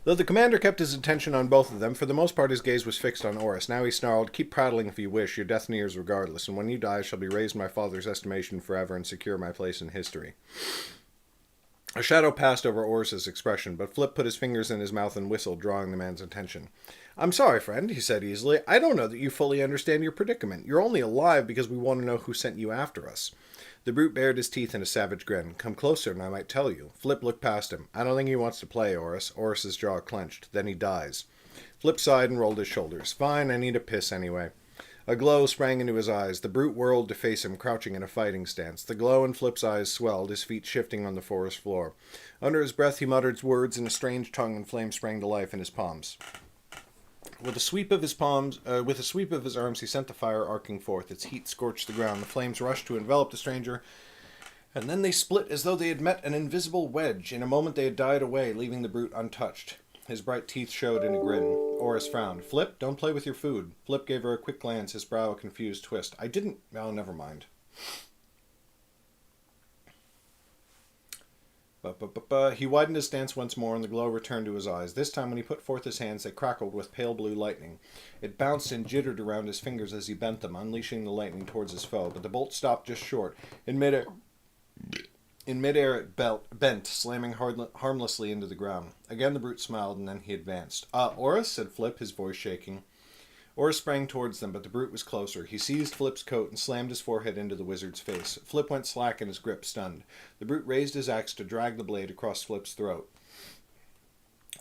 Though the commander kept his attention on both of them, for the most part his gaze was fixed on Oris. Now he snarled, Keep prattling if you wish, your death nears regardless, and when you die I shall be raised in my father's estimation forever and secure my place in history. A shadow passed over Oris's expression, but Flip put his fingers in his mouth and whistled, drawing the man's attention. I'm sorry, friend, he said easily. I don't know that you fully understand your predicament. You're only alive because we want to know who sent you after us. The brute bared his teeth in a savage grin. Come closer and I might tell you. Flip looked past him. I don't think he wants to play, Oris. Oris's jaw clenched. Then he dies. Flip sighed and rolled his shoulders. Fine, I need a piss anyway. A glow sprang into his eyes. The brute whirled to face him, crouching in a fighting stance. The glow in Flip's eyes swelled, his feet shifting on the forest floor. Under his breath he muttered words in a strange tongue, and flame sprang to life in his palms. With a sweep of his arms, he sent the fire arcing forth. Its heat scorched the ground. The flames rushed to envelop the stranger, and then they split as though they had met an invisible wedge. In a moment they had died away, leaving the brute untouched. His bright teeth showed in a grin. Oris frowned. Flip, don't play with your food. Flip gave her a quick glance, his brow a confused twist. I didn't... Oh, never mind. He widened his stance once more, and the glow returned to his eyes. This time, when he put forth his hands, they crackled with pale blue lightning. It bounced and jittered around his fingers as he bent them, unleashing the lightning towards his foe, but the bolt stopped just short. In midair it bent, slamming harmlessly into the ground. Again the brute smiled, and then he advanced. Oris, said Flip, his voice shaking. Oris sprang towards them, but the brute was closer. He seized Flip's coat and slammed his forehead into the wizard's face. Flip went slack in his grip, stunned. The brute raised his axe to drag the blade across Flip's throat.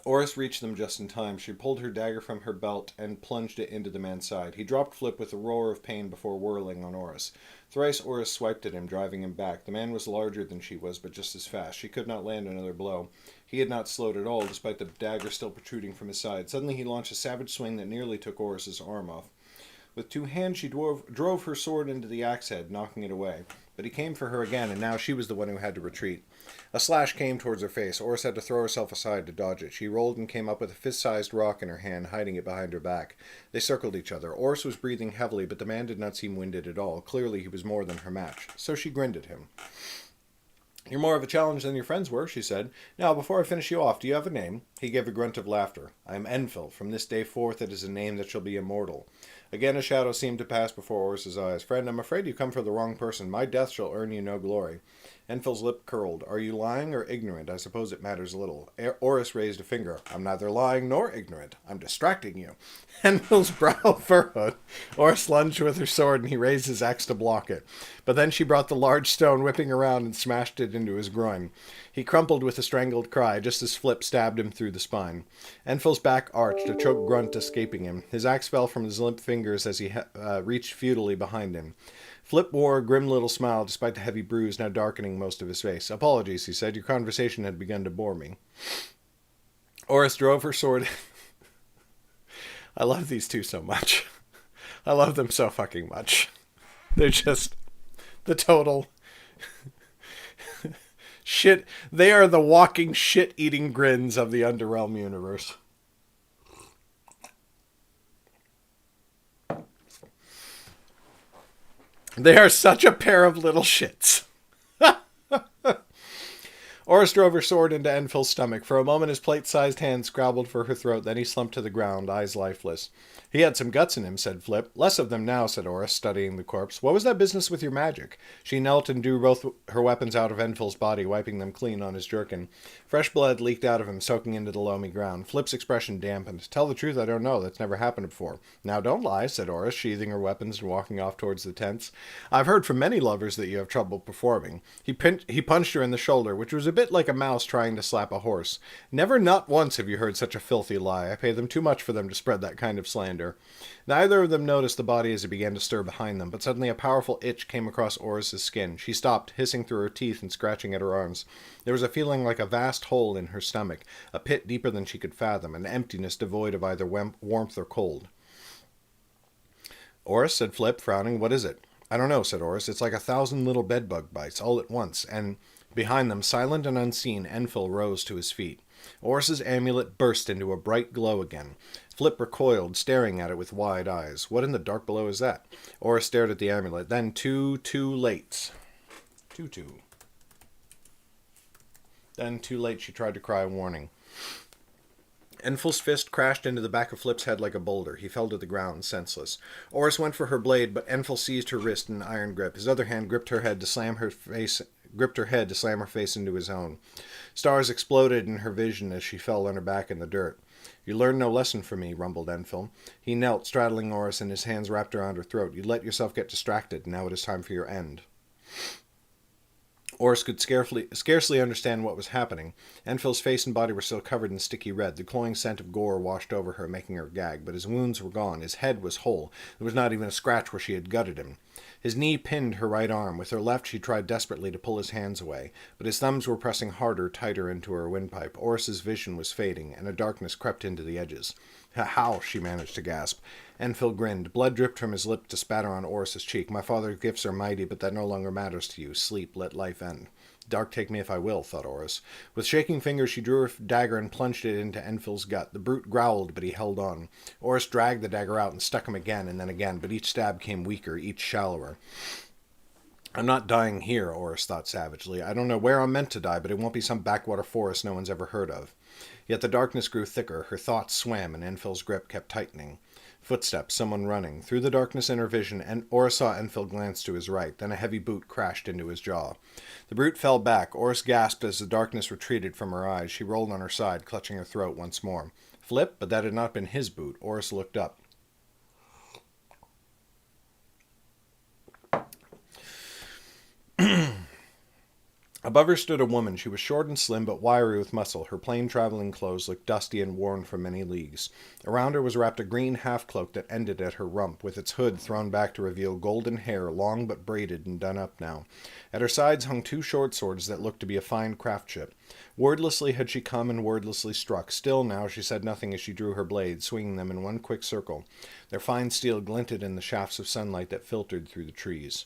Oris reached them just in time. She pulled her dagger from her belt and plunged it into the man's side. He dropped Flip with a roar of pain before whirling on Oris. Thrice Oris swiped at him, driving him back. The man was larger than she was, but just as fast. She could not land another blow. He had not slowed at all, despite the dagger still protruding from his side. Suddenly he launched a savage swing that nearly took Oris's arm off. With two hands she drove her sword into the axe head, knocking it away. But he came for her again, and now she was the one who had to retreat. A slash came towards her face. Oris had to throw herself aside to dodge it. She rolled and came up with a fist-sized rock in her hand, hiding it behind her back. They circled each other. Oris was breathing heavily, but the man did not seem winded at all. Clearly he was more than her match. So she grinned at him. "You're more of a challenge than your friends were," she said. "Now, before I finish you off, do you have a name?" He gave a grunt of laughter. "I am Enfil. From this day forth it is a name that shall be immortal." Again a shadow seemed to pass before Oris's eyes. "Friend, I'm afraid you come for the wrong person. My death shall earn you no glory." Enfil's lip curled. "Are you lying or ignorant? I suppose it matters little." Oris raised a finger. "I'm neither lying nor ignorant. I'm distracting you." Enfil's brow furrowed. Oris lunged with her sword, and he raised his axe to block it. But then she brought the large stone whipping around and smashed it into his groin. He crumpled with a strangled cry, just as Flip stabbed him through the spine. Enfil's back arched, a choked grunt escaping him. His axe fell from his limp fingers as he reached futilely behind him. Flip wore a grim little smile despite the heavy bruise now darkening most of his face. "Apologies," he said. "Your conversation had begun to bore me." Oris drove her sword... I love these two so much. I love them so fucking much. They're just the total... shit. They are the walking shit-eating grins of the Underrealm universe. They are such a pair of little shits. Oris drove her sword into Enfil's stomach. For a moment his plate-sized hand scrabbled for her throat, then he slumped to the ground, eyes lifeless. "He had some guts in him," said Flip. "Less of them now," said Oris, studying the corpse. "What was that business with your magic?" She knelt and drew both her weapons out of Enfil's body, wiping them clean on his jerkin. Fresh blood leaked out of him, soaking into the loamy ground. Flip's expression dampened. "Tell the truth, I don't know. That's never happened before." "Now don't lie," said Oris, sheathing her weapons and walking off towards the tents. "I've heard from many lovers that you have trouble performing." He punched her in the shoulder, which was a bit like a mouse trying to slap a horse. "Never, not once, have you heard such a filthy lie. I pay them too much for them to spread that kind of slander." Neither of them noticed the body as it began to stir behind them, but suddenly a powerful itch came across Oris's skin. She stopped, hissing through her teeth and scratching at her arms. There was a feeling like a vast hole in her stomach, a pit deeper than she could fathom, an emptiness devoid of either warmth or cold. "Oris," said Flip, frowning, "what is it?" "I don't know," said Oris. "It's like 1,000 little bedbug bites, all at once," and behind them, silent and unseen, Enfil rose to his feet. Oris's amulet burst into a bright glow again. Flip recoiled, staring at it with wide eyes. "What in the dark below is that?" Oris stared at the amulet. Then too late. Then, too late, she tried to cry a warning. Enfil's fist crashed into the back of Flip's head like a boulder. He fell to the ground, senseless. Oris went for her blade, but Enfil seized her wrist in an iron grip. His other hand gripped her head to slam her face into his own. Stars exploded in her vision as she fell on her back in the dirt. "You learned no lesson from me," rumbled Enfil. He knelt, straddling Oris, and his hands wrapped around her throat. "You let yourself get distracted. Now it is time for your end." Oris could scarcely understand what was happening. Enfil's face and body were still covered in sticky red. The cloying scent of gore washed over her, making her gag. But his wounds were gone. His head was whole. There was not even a scratch where she had gutted him. His knee pinned her right arm. With her left she tried desperately to pull his hands away, but his thumbs were pressing harder, tighter into her windpipe. Oris's vision was fading, and a darkness crept into the edges. "How?" she managed to gasp. Enfil grinned. Blood dripped from his lip to spatter on Oris's cheek. "My father's gifts are mighty, but that no longer matters to you. Sleep, let life end." "Dark take me if I will," thought Oris. With shaking fingers she drew her dagger and plunged it into Enfil's gut. The brute growled, but he held on. Oris dragged the dagger out and stuck him again and then again, but each stab came weaker, each shallower. "I'm not dying here," Oris thought savagely. "I don't know where I'm meant to die, but it won't be some backwater forest no one's ever heard of." Yet the darkness grew thicker. Her thoughts swam, and Enfil's grip kept tightening. Footsteps, someone running. Through the darkness in her vision, Oris saw Enfil glance to his right. Then a heavy boot crashed into his jaw. The brute fell back. Oris gasped as the darkness retreated from her eyes. She rolled on her side, clutching her throat once more. Flip, but that had not been his boot. Oris looked up. Above her stood a woman. She was short and slim, but wiry with muscle. Her plain traveling clothes looked dusty and worn from many leagues. Around her was wrapped a green half-cloak that ended at her rump, with its hood thrown back to reveal golden hair, long but braided and done up now. At her sides hung two short swords that looked to be a fine craftsmanship. Wordlessly had she come and wordlessly struck. Still now she said nothing as she drew her blades, swinging them in one quick circle. Their fine steel glinted in the shafts of sunlight that filtered through the trees.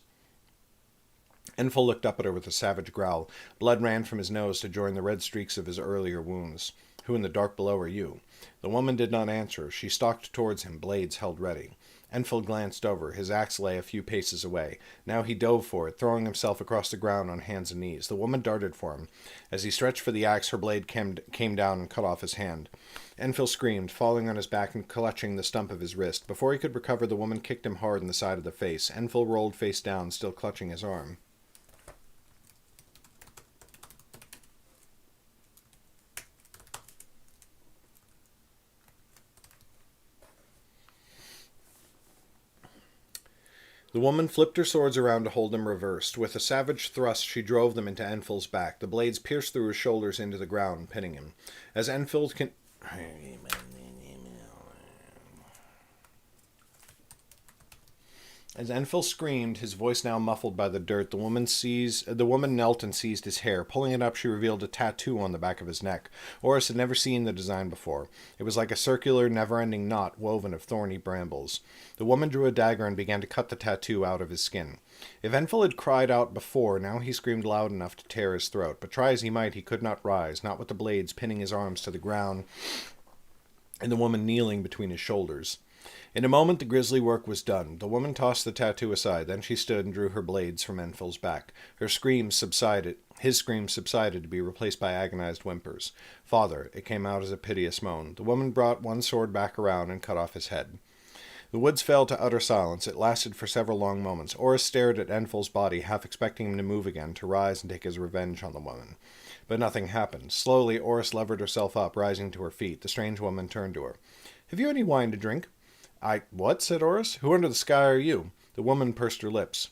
Enfil looked up at her with a savage growl. Blood ran from his nose to join the red streaks of his earlier wounds. Who in the dark below are you? The woman did not answer. She stalked towards him, blades held ready. Enfil glanced over. His axe lay a few paces away. Now he dove for it, throwing himself across the ground on hands and knees. The woman darted for him. As he stretched for the axe, her blade came down and cut off his hand. Enfil screamed, falling on his back and clutching the stump of his wrist. Before he could recover, the woman kicked him hard in the side of the face. Enfil rolled face down, still clutching his arm. The woman flipped her swords around to hold them reversed. With a savage thrust, she drove them into Enfil's back. The blades pierced through his shoulders into the ground, pinning him. As Enfil screamed, his voice now muffled by the dirt, the woman knelt and seized his hair. Pulling it up, she revealed a tattoo on the back of his neck. Oris had never seen the design before. It was like a circular, never-ending knot woven of thorny brambles. The woman drew a dagger and began to cut the tattoo out of his skin. If Enfil had cried out before, now he screamed loud enough to tear his throat. But try as he might, he could not rise, not with the blades pinning his arms to the ground and the woman kneeling between his shoulders. In a moment the grisly work was done. The woman tossed the tattoo aside. Then she stood and drew her blades from Enfil's back. His screams subsided to be replaced by agonized whimpers. Father, it came out as a piteous moan. The woman brought one sword back around and cut off his head. The woods fell to utter silence. It lasted for several long moments. Oris stared at Enfil's body, half expecting him to move again, to rise and take his revenge on the woman. But nothing happened. Slowly, Oris levered herself up, rising to her feet. The strange woman turned to her. "Have you any wine to drink?" What?" said Oris. "Who under the sky are you?" The woman pursed her lips.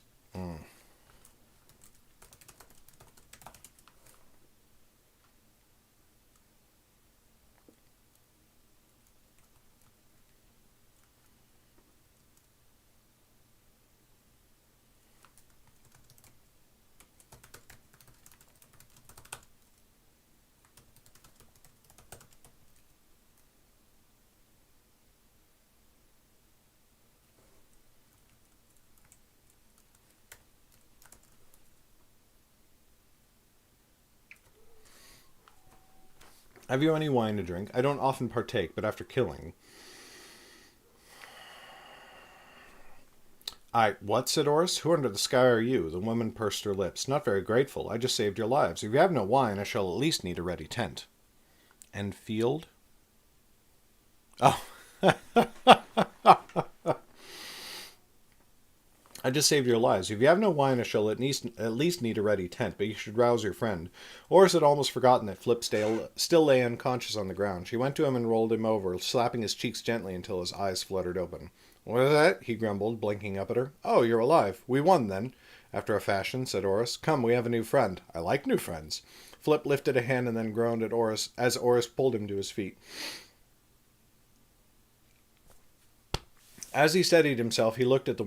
"Have you any wine to drink? I don't often partake, but after killing." What?" said Oris. "Who under the sky are you?" The woman pursed her lips. "Not very grateful. I just saved your lives. If you have no wine, I shall at least need a ready tent." "Enfield?" "Oh." "I just saved your lives. If you have no wine, I shall at least need a ready tent, but you should rouse your friend." Oris had almost forgotten that Flip still lay unconscious on the ground. She went to him and rolled him over, slapping his cheeks gently until his eyes fluttered open. "What is that?" he grumbled, blinking up at her. "Oh, you're alive. We won, then." "After a fashion," said Oris. "Come, we have a new friend." "I like new friends." Flip lifted a hand and then groaned at Oris as Oris pulled him to his feet. As he steadied himself, he looked the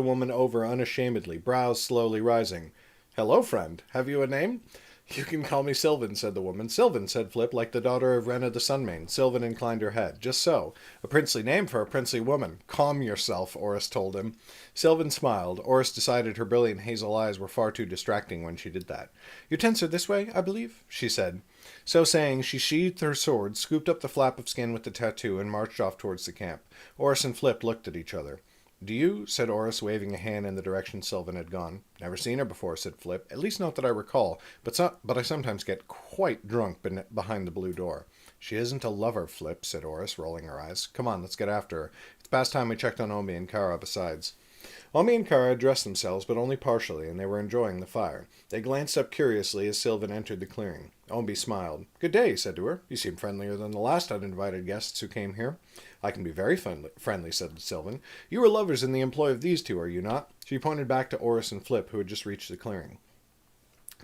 woman over unashamedly, brows slowly rising. "Hello, friend. Have you a name?" "You can call me Sylvan," said the woman. "Sylvan," said Flip, "like the daughter of Renna the Sunmane." Sylvan inclined her head. "Just so. A princely name for a princely woman." "Calm yourself," Oris told him. Sylvan smiled. Oris decided her brilliant hazel eyes were far too distracting when she did that. "Your tents are this way, I believe?" she said. So saying, she sheathed her sword, scooped up the flap of skin with the tattoo, and marched off towards the camp. Oris and Flip looked at each other. "Do you?" said Oris, waving a hand in the direction Sylvan had gone. "Never seen her before," said Flip. "At least not that I recall, but I sometimes get quite drunk behind the blue door." "She isn't a lover, Flip," said Oris, rolling her eyes. "Come on, let's get after her. It's past time we checked on Omi and Kara besides." Omi and Kara had dressed themselves, but only partially, and they were enjoying the fire. They glanced up curiously as Sylvan entered the clearing. Omi smiled. "Good day," he said to her. "You seem friendlier than the last uninvited guests who came here." "I can be very friendly," said Sylvan. "You are lovers in the employ of these two, are you not?" She pointed back to Oris and Flip, who had just reached the clearing.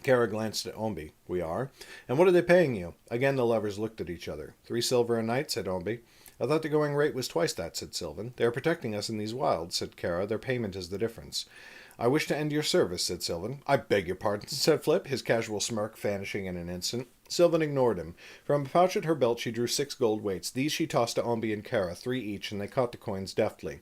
Kara glanced at Ombi. We are? And what are they paying you? Again the lovers looked at each other. 3 silver a night, said Ombi. I thought the going rate was twice that, said Sylvan. They are protecting us in these wilds, said Kara. Their payment is the difference. I wish to end your service, said Sylvan. I beg your pardon, said Flip, his casual smirk vanishing in an instant. Sylvan ignored him. From a pouch at her belt she drew 6 gold weights. These she tossed to Ombi and Kara, 3 each, and they caught the coins deftly.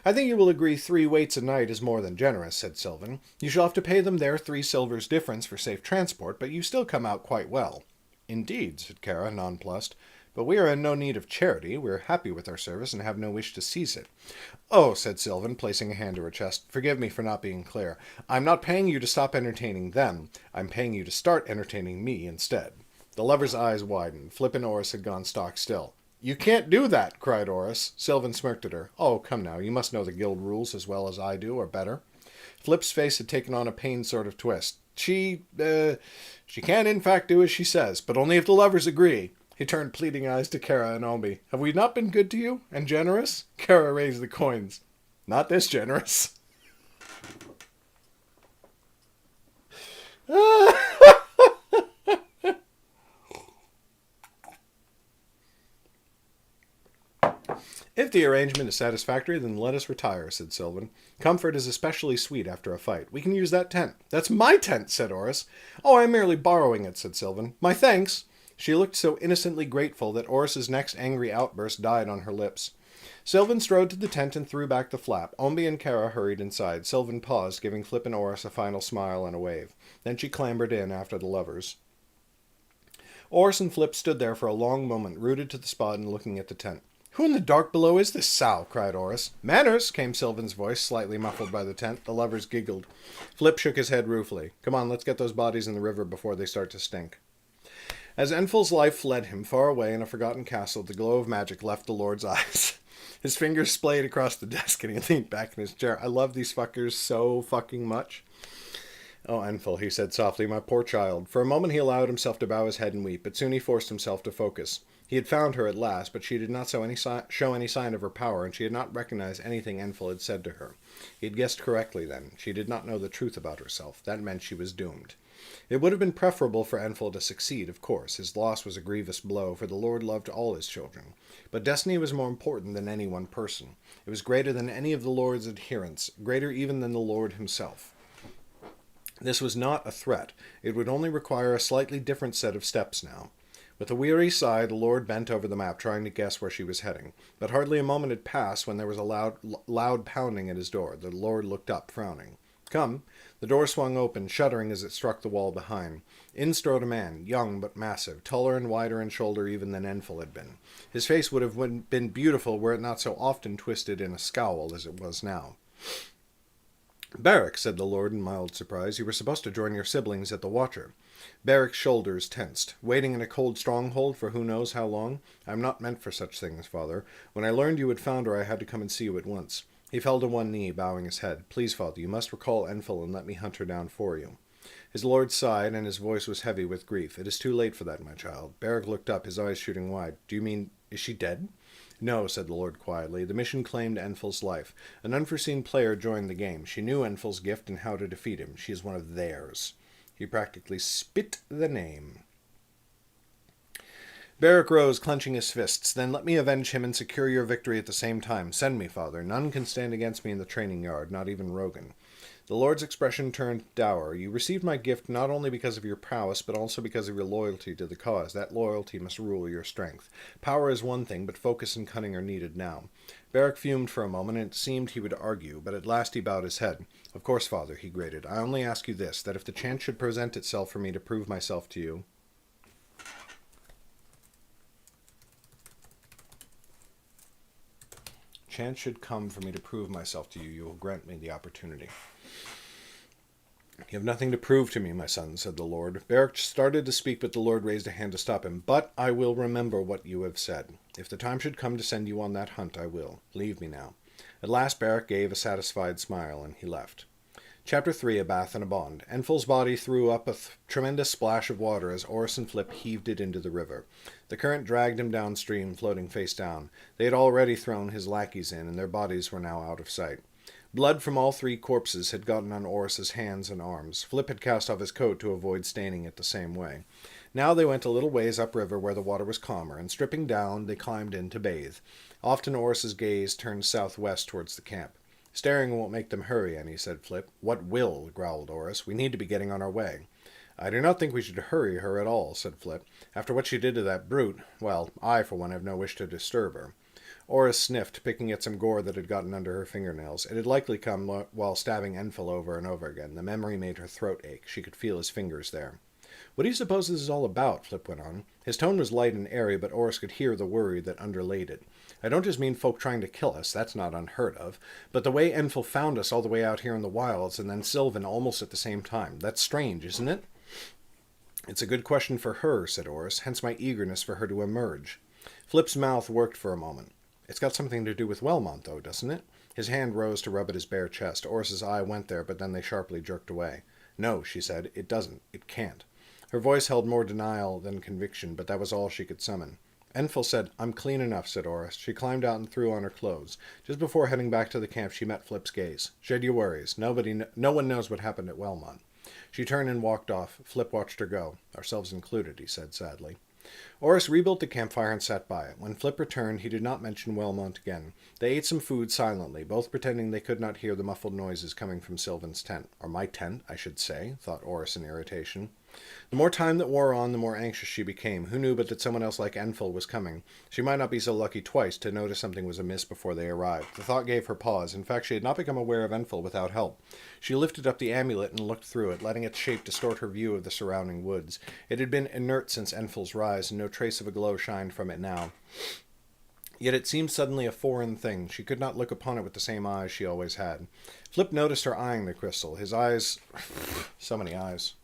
I think you will agree 3 weights a night is more than generous, said Sylvan. You shall have to pay them their 3 silvers difference for safe transport, but you still come out quite well. Indeed, said Kara, nonplussed. But we are in no need of charity. We are happy with our service and have no wish to seize it. Oh, said Sylvan, placing a hand to her chest. Forgive me for not being clear. I'm not paying you to stop entertaining them. I'm paying you to start entertaining me instead. The lover's eyes widened. Flip and Oris had gone stock still. You can't do that, cried Oris. Sylvan smirked at her. Oh, come now, you must know the guild rules as well as I do, or better. Flip's face had taken on a pained sort of twist. She can in fact do as she says, but only if the lovers agree. He turned pleading eyes to Kara and Ombi. Have we not been good to you? And generous? Kara raised the coins. Not this generous. If the arrangement is satisfactory, then let us retire, said Sylvan. Comfort is especially sweet after a fight. We can use that tent. That's my tent, said Oris. Oh, I am merely borrowing it, said Sylvan. My thanks. She looked so innocently grateful that Oris's next angry outburst died on her lips. Sylvan strode to the tent and threw back the flap. Ombi and Kara hurried inside. Sylvan paused, giving Flip and Oris a final smile and a wave. Then she clambered in after the lovers. Oris and Flip stood there for a long moment, rooted to the spot and looking at the tent. Who in the dark below is this sow? Cried Oris. Manners, came Sylvan's voice, slightly muffled by the tent. The lovers giggled. Flip shook his head ruefully. Come on, let's get those bodies in the river before they start to stink. As Enfil's life fled him far away in a forgotten castle, the glow of magic left the Lord's eyes. His fingers splayed across the desk and he leaned back in his chair. I love these fuckers so fucking much. Oh, Enfil, he said softly, my poor child. For a moment he allowed himself to bow his head and weep, but soon he forced himself to focus. He had found her at last, but she did not show any sign of her power, and she had not recognized anything Enfil had said to her. He had guessed correctly then. She did not know the truth about herself. That meant she was doomed. It would have been preferable for Enfil to succeed, of course. His loss was a grievous blow, for the Lord loved all his children. But destiny was more important than any one person. It was greater than any of the Lord's adherents, greater even than the Lord himself. This was not a threat. It would only require a slightly different set of steps now. With a weary sigh, the Lord bent over the map, trying to guess where she was heading. But hardly a moment had passed when there was a loud pounding at his door. The Lord looked up, frowning. Come. The door swung open, shuddering as it struck the wall behind. In strode a man, young but massive, taller and wider in shoulder even than Enfil had been. His face would have been beautiful were it not so often twisted in a scowl as it was now. Beric, said the Lord in mild surprise, you were supposed to join your siblings at the Watcher. Beric's shoulders tensed. Waiting in a cold stronghold for who knows how long? I am not meant for such things, Father. When I learned you had found her, I had to come and see you at once. He fell to one knee, bowing his head. Please, Father, you must recall Enfil and let me hunt her down for you. His lord sighed, and his voice was heavy with grief. It is too late for that, my child. Beric looked up, his eyes shooting wide. Do you mean, is she dead? No, said the Lord quietly. The mission claimed Enfil's life. An unforeseen player joined the game. She knew Enfil's gift and how to defeat him. She is one of theirs. He practically spit the name. Beric rose, clenching his fists. Then let me avenge him and secure your victory at the same time. Send me, Father. None can stand against me in the training yard, not even Rogan. The Lord's expression turned dour. You received my gift not only because of your prowess, but also because of your loyalty to the cause. That loyalty must rule your strength. Power is one thing, but focus and cunning are needed now. Beric fumed for a moment, and it seemed he would argue, but at last he bowed his head. Of course, Father, he grated. I only ask you this, that if the chance should present itself for me to prove myself to you... Chance should come for me to prove myself to you. You will grant me the opportunity. You have nothing to prove to me, my son, said the Lord. Beric started to speak, but the Lord raised a hand to stop him. But I will remember what you have said. If the time should come to send you on that hunt, I will. Leave me now. At last Beric gave a satisfied smile, and he left. Chapter 3, A Bath and a Bond. Enfil's body threw up a tremendous splash of water as Oris and Flip heaved it into the river. The current dragged him downstream, floating face down. They had already thrown his lackeys in, and their bodies were now out of sight. Blood from all three corpses had gotten on Oris's hands and arms. Flip had cast off his coat to avoid staining it the same way. Now they went a little ways upriver where the water was calmer, and stripping down, they climbed in to bathe. Often Oris's gaze turned southwest towards the camp. Staring won't make them hurry any, said Flip. What will? Growled Oris. We need to be getting on our way. I do not think we should hurry her at all, said Flip. After what she did to that brute, well, I, for one, have no wish to disturb her. Oris sniffed, picking at some gore that had gotten under her fingernails. It had likely come while stabbing Enfil over and over again. The memory made her throat ache. She could feel his fingers there. What do you suppose this is all about? Flip went on. His tone was light and airy, but Oris could hear the worry that underlaid it. I don't just mean folk trying to kill us, that's not unheard of, but the way Enfil found us all the way out here in the wilds, and then Sylvan almost at the same time. That's strange, isn't it? It's a good question for her, said Oris, hence my eagerness for her to emerge. Flip's mouth worked for a moment. It's got something to do with Wellmont, though, doesn't it? His hand rose to rub at his bare chest. Oris's eye went there, but then they sharply jerked away. No, she said, it doesn't. It can't. Her voice held more denial than conviction, but that was all she could summon. Enfil said, I'm clean enough, said Oris. She climbed out and threw on her clothes. Just before heading back to the camp, she met Flip's gaze. Shed your worries. No one knows what happened at Wellmont. She turned and walked off. Flip watched her go. Ourselves included, he said sadly. Oris rebuilt the campfire and sat by it. When Flip returned, he did not mention Wellmont again. They ate some food silently, both pretending they could not hear the muffled noises coming from Sylvan's tent. Or my tent, I should say, thought Oris in irritation. The more time that wore on, the more anxious she became. Who knew but that someone else like Enfil was coming? She might not be so lucky twice to notice something was amiss before they arrived. The thought gave her pause. In fact, she had not become aware of Enfil without help. She lifted up the amulet and looked through it, letting its shape distort her view of the surrounding woods. It had been inert since Enfil's rise, and no trace of a glow shined from it now. Yet it seemed suddenly a foreign thing. She could not look upon it with the same eyes she always had. Flip noticed her eyeing the crystal. His eyes... so many eyes.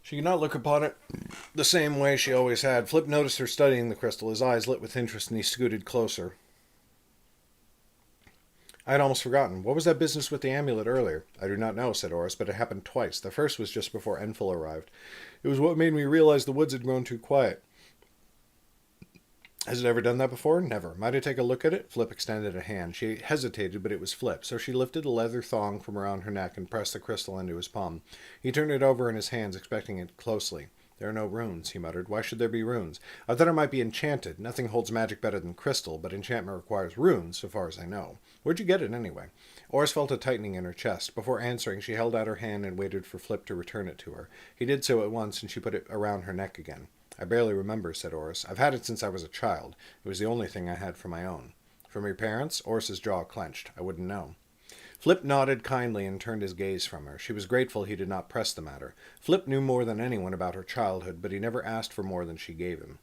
She could not look upon it the same way she always had. Flip noticed her studying the crystal. His eyes lit with interest, and he scooted closer. I had almost forgotten. What was that business with the amulet earlier? I do not know, said Oris, but it happened twice. The first was just before Enfil arrived. It was what made me realize the woods had grown too quiet. Has it ever done that before? Never. Might I take a look at it? Flip extended a hand. She hesitated, but it was Flip, so she lifted a leather thong from around her neck and pressed the crystal into his palm. He turned it over in his hands, inspecting it closely. There are no runes, he muttered. Why should there be runes? I thought it might be enchanted. Nothing holds magic better than crystal, but enchantment requires runes, so far as I know. Where'd you get it, anyway? Oris felt a tightening in her chest. Before answering, she held out her hand and waited for Flip to return it to her. He did so at once, and she put it around her neck again. I barely remember, said Oris. I've had it since I was a child. It was the only thing I had for my own. From your parents? Oris's jaw clenched. I wouldn't know. Flip nodded kindly and turned his gaze from her. She was grateful he did not press the matter. Flip knew more than anyone about her childhood, but he never asked for more than she gave him.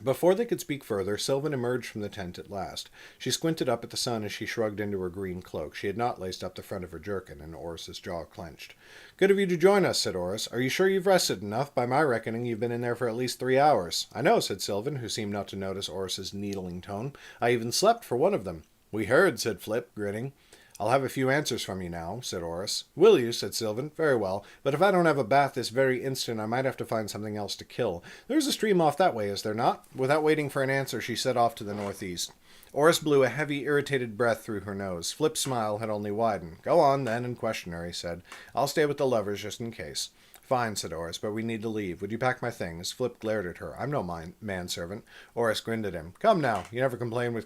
Before they could speak further, Sylvan emerged from the tent at last. She squinted up at the sun as she shrugged into her green cloak. She had not laced up the front of her jerkin, and Oris's jaw clenched. Good of you to join us, said Oris. Are you sure you've rested enough? By my reckoning, you've been in there for at least 3 hours. I know, said Sylvan, who seemed not to notice Oris's needling tone. I even slept for one of them. We heard, said Flip, grinning. I'll have a few answers from you now, said Oris. Will you? Said Sylvan. Very well, but if I don't have a bath this very instant, I might have to find something else to kill. There's a stream off that way, is there not? Without waiting for an answer, she set off to the northeast. Oris blew a heavy, irritated breath through her nose. Flip's smile had only widened. Go on, then, and question her, he said. I'll stay with the lovers just in case. Fine, said Oris, but we need to leave. Would you pack my things? Flip glared at her. I'm no manservant. Oris grinned at him. Come now, you never complain when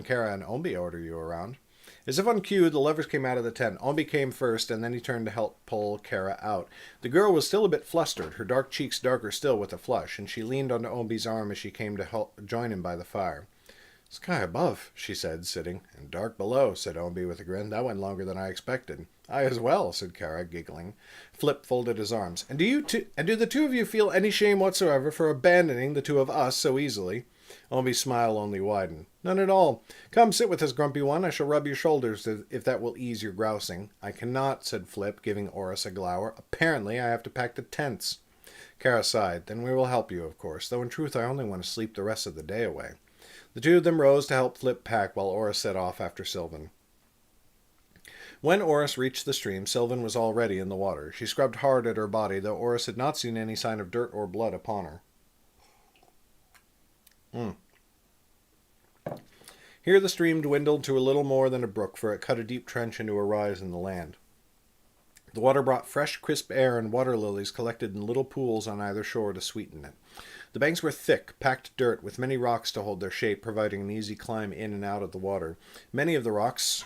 Kara and Ombi order you around. As if on cue, the lovers came out of the tent. Ombi came first, and then he turned to help pull Kara out. The girl was still a bit flustered, her dark cheeks darker still with a flush, and she leaned onto Ombi's arm as she came to help join him by the fire. Sky above, she said, sitting. And dark below, said Ombi with a grin. That went longer than I expected. I as well, said Kara, giggling. Flip folded his arms. And do the two of you feel any shame whatsoever for abandoning the two of us so easily? Ombi's smile only widened. None at all. Come sit with us, grumpy one. I shall rub your shoulders if that will ease your grousing. I cannot, said Flip, giving Oris a glower. Apparently I have to pack the tents. Kara sighed. Then we will help you, of course, though in truth I only want to sleep the rest of the day away. The two of them rose to help Flip pack while Oris set off after Sylvan. When Oris reached the stream, Sylvan was already in the water. She scrubbed hard at her body, though Oris had not seen any sign of dirt or blood upon her. Here the stream dwindled to a little more than a brook, for it cut a deep trench into a rise in the land. The water brought fresh, crisp air, and water lilies collected in little pools on either shore to sweeten it. The banks were thick, packed dirt, with many rocks to hold their shape, providing an easy climb in and out of the water. Many of the rocks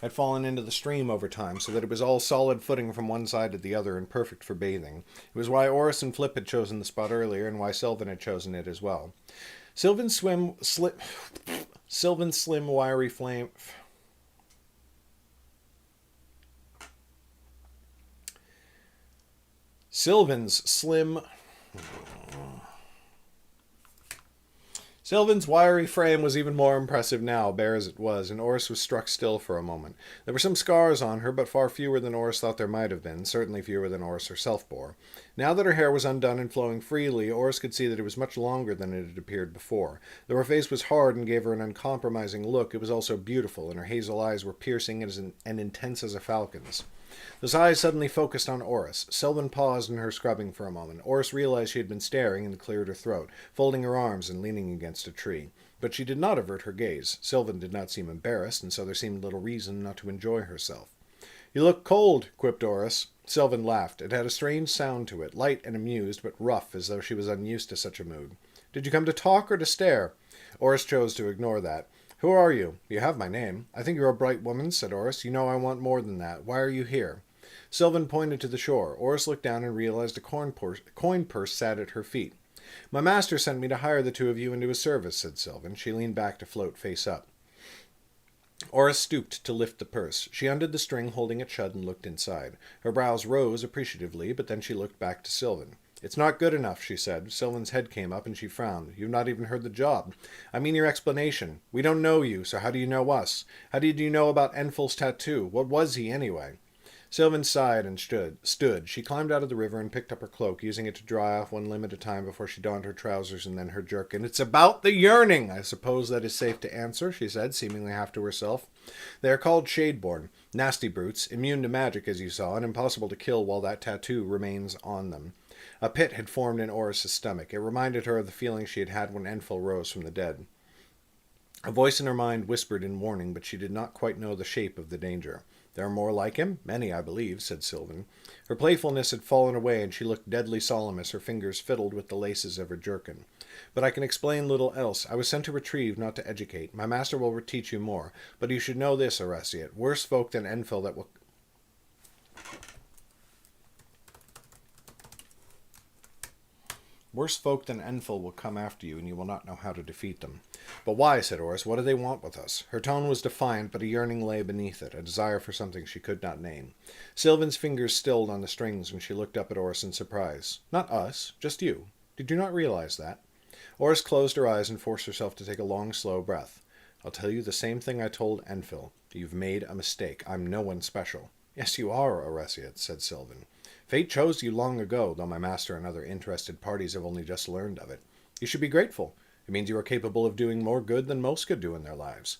had fallen into the stream over time, so that it was all solid footing from one side to the other and perfect for bathing. It was why Oris and Flip had chosen the spot earlier, and why Sylvan had chosen it as well. Sylvan's slim, wiry flame... Sylvan's wiry frame was even more impressive now, bare as it was, and Oris was struck still for a moment. There were some scars on her, but far fewer than Oris thought there might have been, certainly fewer than Oris herself bore. Now that her hair was undone and flowing freely, Oris could see that it was much longer than it had appeared before. Though her face was hard and gave her an uncompromising look, it was also beautiful, and her hazel eyes were piercing and intense as a falcon's. Those eyes suddenly focused on Oris. Sylvan paused in her scrubbing for a moment. Oris realized she had been staring and cleared her throat, folding her arms and leaning against a tree. But she did not avert her gaze. Sylvan did not seem embarrassed, and so there seemed little reason not to enjoy herself. "You look cold," quipped Oris. Sylvan laughed. It had a strange sound to it, light and amused, but rough, as though she was unused to such a mood. "Did you come to talk or to stare?" Oris chose to ignore that. "Who are you? You have my name." "I think you're a bright woman," said Oris. "You know I want more than that. Why are you here?" Sylvan pointed to the shore. Oris looked down and realized a coin purse sat at her feet. "My master sent me to hire the two of you into his service," said Sylvan. She leaned back to float face up. Oris stooped to lift the purse. She undid the string, holding it shut, and looked inside. Her brows rose appreciatively, but then she looked back to Sylvan. "It's not good enough," she said. Sylvan's head came up, and she frowned. "You've not even heard the job. I mean your explanation. We don't know you, so how do you know us? How did you know about Enfil's tattoo? What was he, anyway?" Sylvan sighed and stood. She climbed out of the river and picked up her cloak, using it to dry off one limb at a time before she donned her trousers and then her jerkin. "It's about the yearning, I suppose that is safe to answer," she said, seemingly half to herself. "They are called Shadeborn. Nasty brutes, immune to magic, as you saw, and impossible to kill while that tattoo remains on them." A pit had formed in Oris's stomach. It reminded her of the feeling she had had when Enfil rose from the dead. A voice in her mind whispered in warning, but she did not quite know the shape of the danger. "There are more like him? Many, I believe," said Sylvan. Her playfulness had fallen away, and she looked deadly solemn as her fingers fiddled with the laces of her jerkin. "But I can explain little else. I was sent to retrieve, not to educate. My master will teach you more. But you should know this, Oresiat. Worse folk than Enfil that will... Worse folk than Enfil will come after you, and you will not know how to defeat them." "But why?" said Oris. "What do they want with us?" Her tone was defiant, but a yearning lay beneath it, a desire for something she could not name. Sylvan's fingers stilled on the strings when she looked up at Oris in surprise. "Not us, just you. Did you not realize that?" Oris closed her eyes and forced herself to take a long, slow breath. "I'll tell you the same thing I told Enfil. You've made a mistake. I'm no one special." "Yes, you are, Oresiat," said Sylvan. "Fate chose you long ago, though my master and other interested parties have only just learned of it. You should be grateful. It means you are capable of doing more good than most could do in their lives."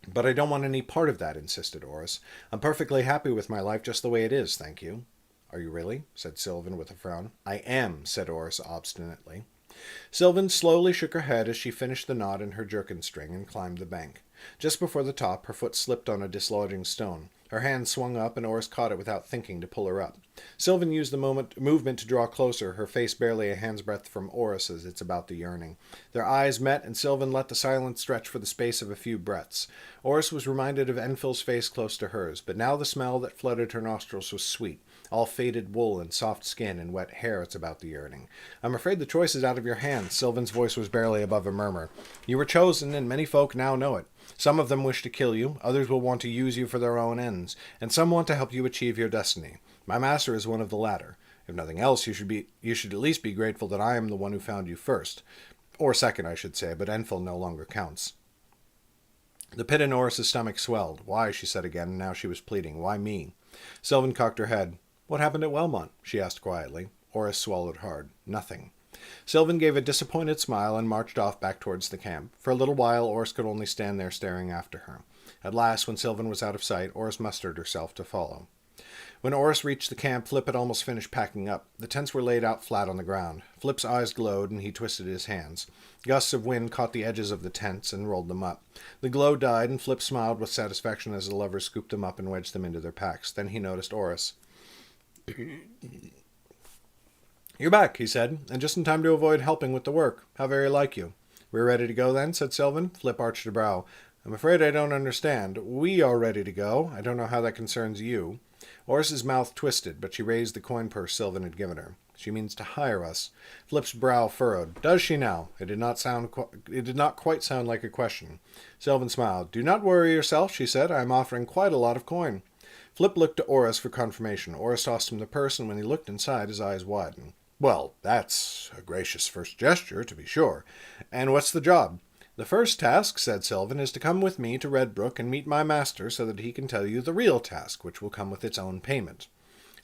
"But I don't want any part of that," insisted Oris. "I'm perfectly happy with my life just the way it is, thank you." "Are you really?" said Sylvan with a frown. "I am," said Oris obstinately. Sylvan slowly shook her head as she finished the knot in her jerkin string and climbed the bank. Just before the top, her foot slipped on a dislodging stone. Her hand swung up, and Oris caught it without thinking to pull her up. Sylvan used the movement to draw closer, her face barely a hand's breadth from Oris's. "It's about the yearning." Their eyes met, and Sylvan let the silence stretch for the space of a few breaths. Oris was reminded of Enfil's face close to hers, but now the smell that flooded her nostrils was sweet. All faded wool and soft skin and wet hair. "It's about the yearning." "I'm afraid the choice is out of your hands." Sylvan's voice was barely above a murmur. "You were chosen, and many folk now know it. Some of them wish to kill you, others will want to use you for their own ends, and some want to help you achieve your destiny. My master is one of the latter. If nothing else, you should at least be grateful that I am the one who found you first. Or second, I should say, but Enfil no longer counts." The pit in Oris's stomach swelled. "Why?" she said again, and now she was pleading. "Why me?" Sylvan cocked her head. "What happened at Welmont?" she asked quietly. Oris swallowed hard. "Nothing." Sylvan gave a disappointed smile and marched off back towards the camp. For a little while, Oris could only stand there staring after her. At last, when Sylvan was out of sight, Oris mustered herself to follow. When Oris reached the camp, Flip had almost finished packing up. The tents were laid out flat on the ground. Flip's eyes glowed, and he twisted his hands. Gusts of wind caught the edges of the tents and rolled them up. The glow died, and Flip smiled with satisfaction as the lovers scooped them up and wedged them into their packs. Then he noticed Oris. "You're back," he said, "and just in time to avoid helping with the work. How very like you." "We're ready to go, then?" said Sylvan. Flip arched a brow. "I'm afraid I don't understand. We are ready to go. I don't know how that concerns you." Oris's mouth twisted, but she raised the coin purse Sylvan had given her. "She means to hire us." Flip's brow furrowed. "Does she now?" It did not quite sound like a question. Sylvan smiled. "Do not worry yourself," she said. "I am offering quite a lot of coin." Flip looked to Oris for confirmation. Oris tossed him the purse, and when he looked inside, his eyes widened. "Well, that's a gracious first gesture, to be sure. And what's the job?" "The first task," said Sylvan, "is to come with me to Redbrook and meet my master so that he can tell you the real task, which will come with its own payment."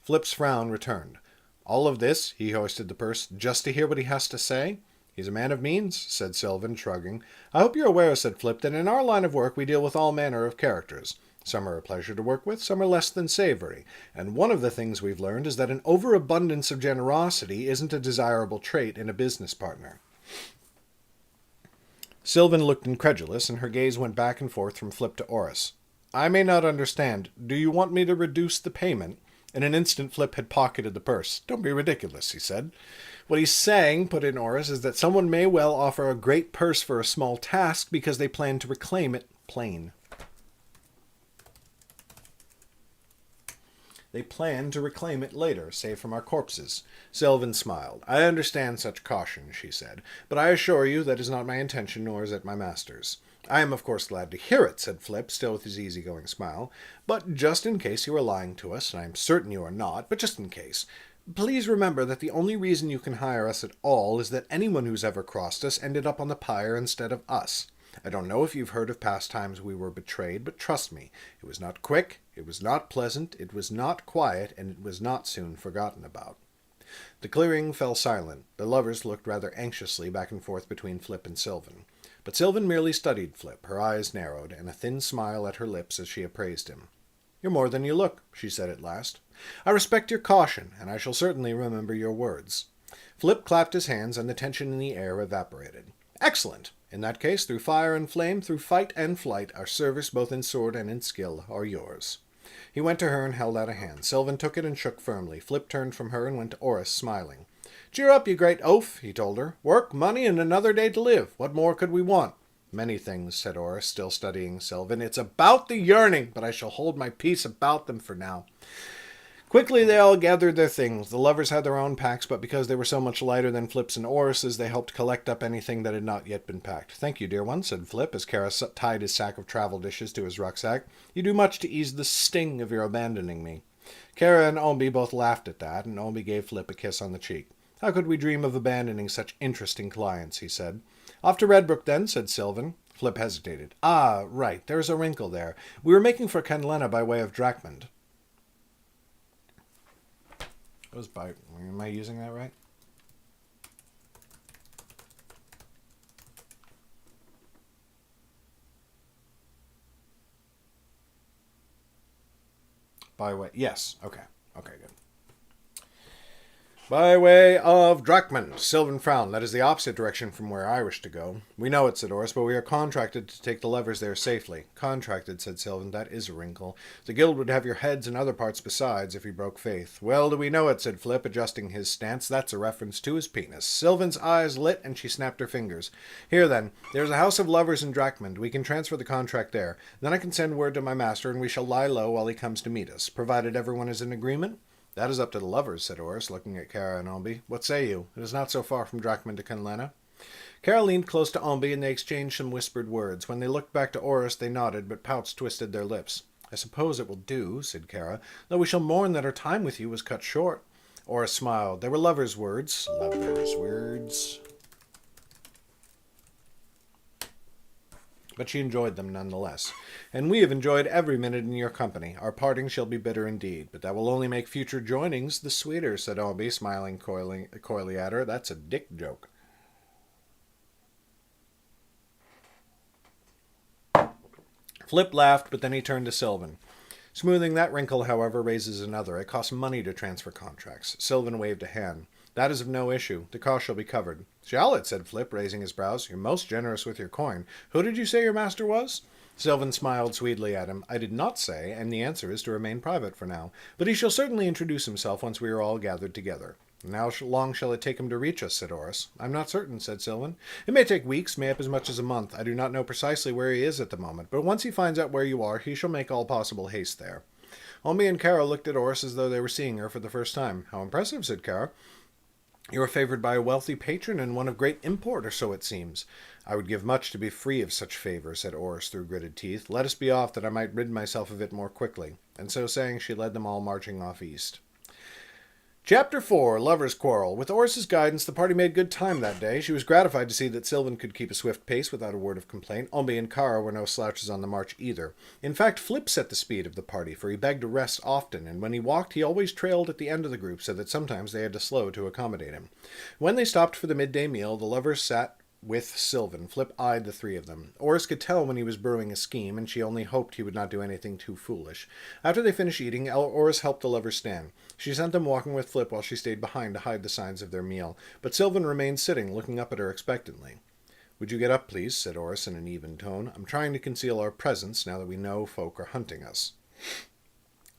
Flip's frown returned. "All of this," he hoisted the purse, "just to hear what he has to say?" "He's a man of means," said Sylvan, shrugging. "I hope you're aware," said Flip, "that in our line of work we deal with all manner of characters. Some are a pleasure to work with, some are less than savory. And one of the things we've learned is that an overabundance of generosity isn't a desirable trait in a business partner." Sylvan looked incredulous, and her gaze went back and forth from Flip to Oris. "I may not understand. Do you want me to reduce the payment?" In an instant, Flip had pocketed the purse. "Don't be ridiculous," he said. "What he's saying," put in Oris, "is that someone may well offer a great purse for a small task because they plan to reclaim it plain." "They plan to reclaim it later, save from our corpses." Sylvan smiled. "I understand such caution," she said, "but I assure you that is not my intention, nor is it my master's." "I am of course glad to hear it," said Flip, still with his easygoing smile. "But just in case you are lying to us, and I am certain you are not, but just in case, please remember that the only reason you can hire us at all is that anyone who's ever crossed us ended up on the pyre instead of us. I don't know if you've heard of past times we were betrayed, but trust me, it was not quick, it was not pleasant, it was not quiet, and it was not soon forgotten about." The clearing fell silent. The lovers looked rather anxiously back and forth between Flip and Sylvan. But Sylvan merely studied Flip, her eyes narrowed, and a thin smile at her lips as she appraised him. "You're more than you look," she said at last. "I respect your caution, and I shall certainly remember your words." Flip clapped his hands, and the tension in the air evaporated. "Excellent! In that case, through fire and flame, through fight and flight, our service both in sword and in skill are yours." He went to her and held out a hand. Sylvan took it and shook firmly. Flip turned from her and went to Oris, smiling. "Cheer up, you great oaf," he told her. "Work, money, and another day to live. What more could we want?" "Many things," said Oris, still studying Sylvan. "It's about the yearning, but I shall hold my peace about them for now." Quickly they all gathered their things. The lovers had their own packs, but because they were so much lighter than Flip's and Oris's, they helped collect up anything that had not yet been packed. "Thank you, dear one," said Flip, as Kara tied his sack of travel dishes to his rucksack. "You do much to ease the sting of your abandoning me." Kara and Ombi both laughed at that, and Ombi gave Flip a kiss on the cheek. "How could we dream of abandoning such interesting clients?" he said. "Off to Redbrook, then," said Sylvan. Flip hesitated. "Ah, right, there's a wrinkle there. We were making for Kenlena by way of Drakmund." Am I using that right? By way, yes. Okay, good. "By way of Drakmund." Sylvan frowned. "That is the opposite direction from where I wish to go." "We know it," said Oris, "but we are contracted to take the lovers there safely." "Contracted," said Sylvan. "That is a wrinkle. The guild would have your heads and other parts besides if you broke faith." "Well do we know it," said Flip, adjusting his stance. "That's a reference to his penis." Sylvan's eyes lit, and she snapped her fingers. "Here, then. There's a house of lovers in Drakmund. We can transfer the contract there. Then I can send word to my master, and we shall lie low while he comes to meet us, provided everyone is in agreement." "That is up to the lovers," said Oris, looking at Kara and Ombi. "What say you? It is not so far from Drakmund to Kenlena." Kara leaned close to Ombi, and they exchanged some whispered words. When they looked back to Oris, they nodded, but pouts twisted their lips. "I suppose it will do," said Kara, "though we shall mourn that our time with you was cut short." Oris smiled. They were lovers' words. Lovers' words. but she enjoyed them nonetheless. And we have enjoyed every minute in your company. Our parting shall be bitter indeed, but that will only make future joinings the sweeter, said Omby, smiling coyly at her. That's a dick joke. Flip laughed, but then he turned to Sylvan. Smoothing that wrinkle, however, raises another. It costs money to transfer contracts. Sylvan waved a hand. That is of no issue. The cost shall be covered. Shall it? Said Flip, raising his brows. You're most generous with your coin. Who did you say your master was? Sylvan smiled sweetly at him. I did not say, and the answer is to remain private for now. But he shall certainly introduce himself once we are all gathered together. And how long shall it take him to reach us? Said Oris. I'm not certain, said Sylvan. It may take weeks, may up as much as a month. I do not know precisely where he is at the moment, but once he finds out where you are, he shall make all possible haste there. Omby and Kara looked at Oris as though they were seeing her for the first time. How impressive, said Kara. You are favored by a wealthy patron and one of great import, or so it seems. I would give much to be free of such favor, said Oris through gritted teeth. Let us be off, that I might rid myself of it more quickly. And so saying, she led them all marching off east. Chapter 4, Lover's Quarrel. With Oris's guidance, the party made good time that day. She was gratified to see that Sylvan could keep a swift pace without a word of complaint. Omby and Kara were no slouches on the march either. In fact, Flip set the speed of the party, for he begged to rest often, and when he walked, he always trailed at the end of the group, so that sometimes they had to slow to accommodate him. When they stopped for the midday meal, the lovers sat with Sylvan. Flip eyed the three of them. Oris could tell when he was brewing a scheme, and she only hoped he would not do anything too foolish. After they finished eating, Oris helped the lovers stand. She sent them walking with Flip while she stayed behind to hide the signs of their meal, but Sylvan remained sitting, looking up at her expectantly. Would you get up, please? Said Oris in an even tone. I'm trying to conceal our presence now that we know folk are hunting us.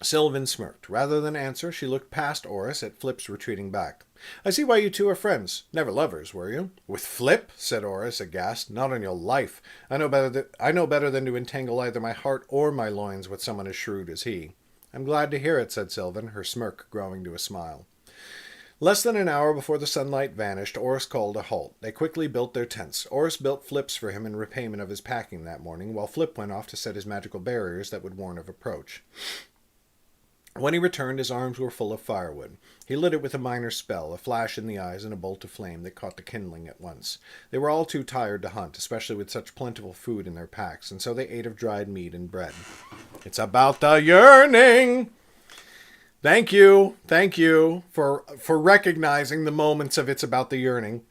Sylvan smirked. Rather than answer, she looked past Oris at Flip's retreating back. I see why you two are friends. Never lovers, were you? With Flip? Said Oris, aghast. Not on your life. I know better than to entangle either my heart or my loins with someone as shrewd as he. I'm glad to hear it, said Sylvan, her smirk growing to a smile. Less than an hour before the sunlight vanished, Oris called a halt. They quickly built their tents. Oris built Flip's for him in repayment of his packing that morning, while Flip went off to set his magical barriers that would warn of approach. When he returned, his arms were full of firewood. He lit it with a minor spell, a flash in the eyes and a bolt of flame that caught the kindling at once. They were all too tired to hunt, especially with such plentiful food in their packs, and so they ate of dried meat and bread. It's about the yearning! Thank you for recognizing the moments of It's About the Yearning.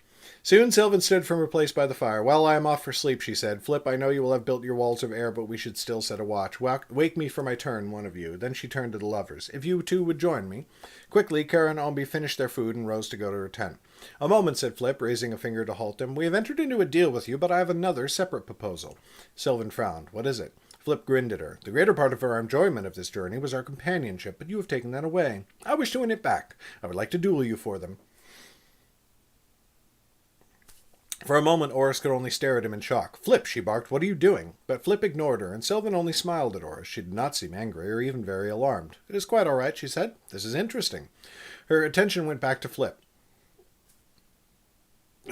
Soon Sylvan stood from her place by the fire. Well, I am off for sleep, she said. Flip, I know you will have built your walls of air, but we should still set a watch. Wake me for my turn, one of you. Then she turned to the lovers. If you two would join me. Quickly, Kara and Omby finished their food and rose to go to her tent. A moment, said Flip, raising a finger to halt them. We have entered into a deal with you, but I have another separate proposal. Sylvan frowned. What is it? Flip grinned at her. The greater part of our enjoyment of this journey was our companionship, but you have taken that away. I wish to win it back. I would like to duel you for them. For a moment, Oris could only stare at him in shock. Flip, she barked, what are you doing? But Flip ignored her, and Sylvan only smiled at Oris. She did not seem angry or even very alarmed. It is quite all right, she said. This is interesting. Her attention went back to Flip.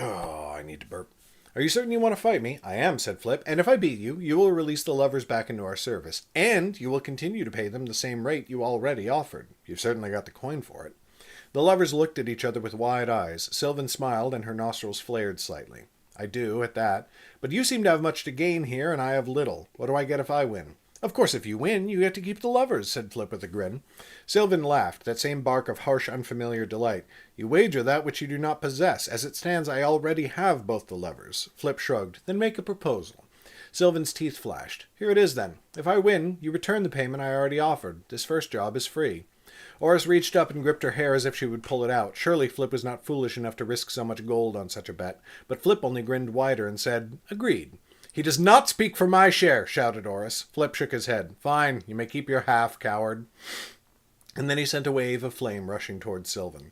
Oh, I need to burp. Are you certain you want to fight me? I am, said Flip, and if I beat you, you will release the lovers back into our service, and you will continue to pay them the same rate you already offered. You've certainly got the coin for it. The lovers looked at each other with wide eyes. Sylvan smiled, and her nostrils flared slightly. I do, at that. But you seem to have much to gain here, and I have little. What do I get if I win? Of course, if you win, you get to keep the lovers, said Flip with a grin. Sylvan laughed, that same bark of harsh, unfamiliar delight. You wager that which you do not possess. As it stands, I already have both the lovers. Flip shrugged. Then make a proposal. Sylvan's teeth flashed. Here it is, then. If I win, you return the payment I already offered. This first job is free. Oris reached up and gripped her hair as if she would pull it out. Surely Flip was not foolish enough to risk so much gold on such a bet, but Flip only grinned wider and said, Agreed. He does not speak for my share, shouted Oris. Flip shook his head. Fine, you may keep your half, coward. And then he sent a wave of flame rushing towards Sylvan.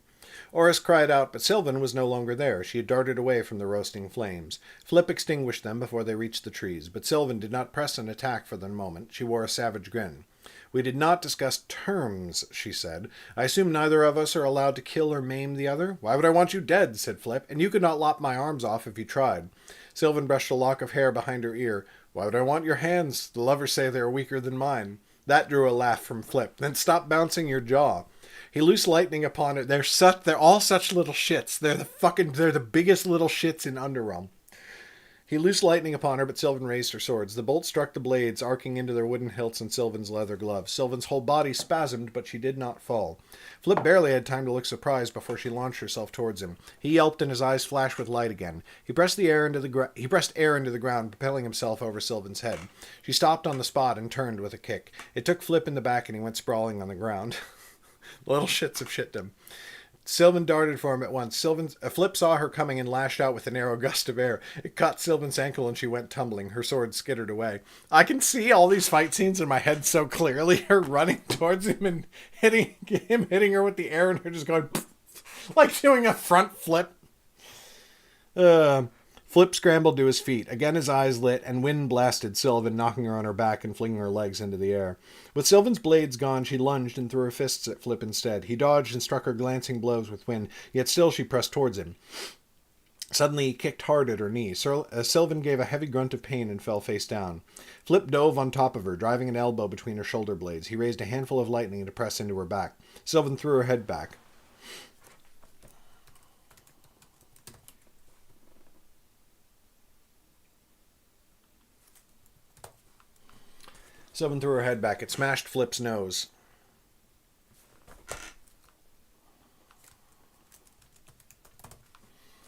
Oris cried out, but Sylvan was no longer there. She had darted away from the roasting flames. Flip extinguished them before they reached the trees, but Sylvan did not press an attack for the moment. She wore a savage grin. We did not discuss terms, she said. I assume neither of us are allowed to kill or maim the other? Why would I want you dead, said Flip, and you could not lop my arms off if you tried. Sylvan brushed a lock of hair behind her ear. Why would I want your hands? The lovers say they are weaker than mine. That drew a laugh from Flip. Then stop bouncing your jaw. He loosed lightning upon it. They're all such little shits. They're the biggest little shits in Underrealm. He loosed lightning upon her, but Sylvan raised her swords. The bolt struck the blades, arcing into their wooden hilts and Sylvan's leather gloves. Sylvan's whole body spasmed, but she did not fall. Flip barely had time to look surprised before she launched herself towards him. He yelped, and his eyes flashed with light again. He pressed air into the ground, propelling himself over Sylvan's head. She stopped on the spot and turned with a kick. It took Flip in the back, and he went sprawling on the ground. Little shits have shit him. Sylvan darted for him at once. Flip saw her coming and lashed out with a narrow gust of air. It caught Sylvan's ankle and she went tumbling. Her sword skittered away. I can see all these fight scenes in my head so clearly. Her running towards him and hitting her with the air and her just going like doing a front flip. Flip scrambled to his feet. Again his eyes lit, and wind blasted Sylvan, knocking her on her back and flinging her legs into the air. With Sylvan's blades gone, she lunged and threw her fists at Flip instead. He dodged and struck her glancing blows with wind, yet still she pressed towards him. Suddenly he kicked hard at her knee. Sylvan gave a heavy grunt of pain and fell face down. Flip dove on top of her, driving an elbow between her shoulder blades. He raised a handful of lightning to press into her back. Sylvan threw her head back. Sylvan threw her head back. It smashed Flip's nose.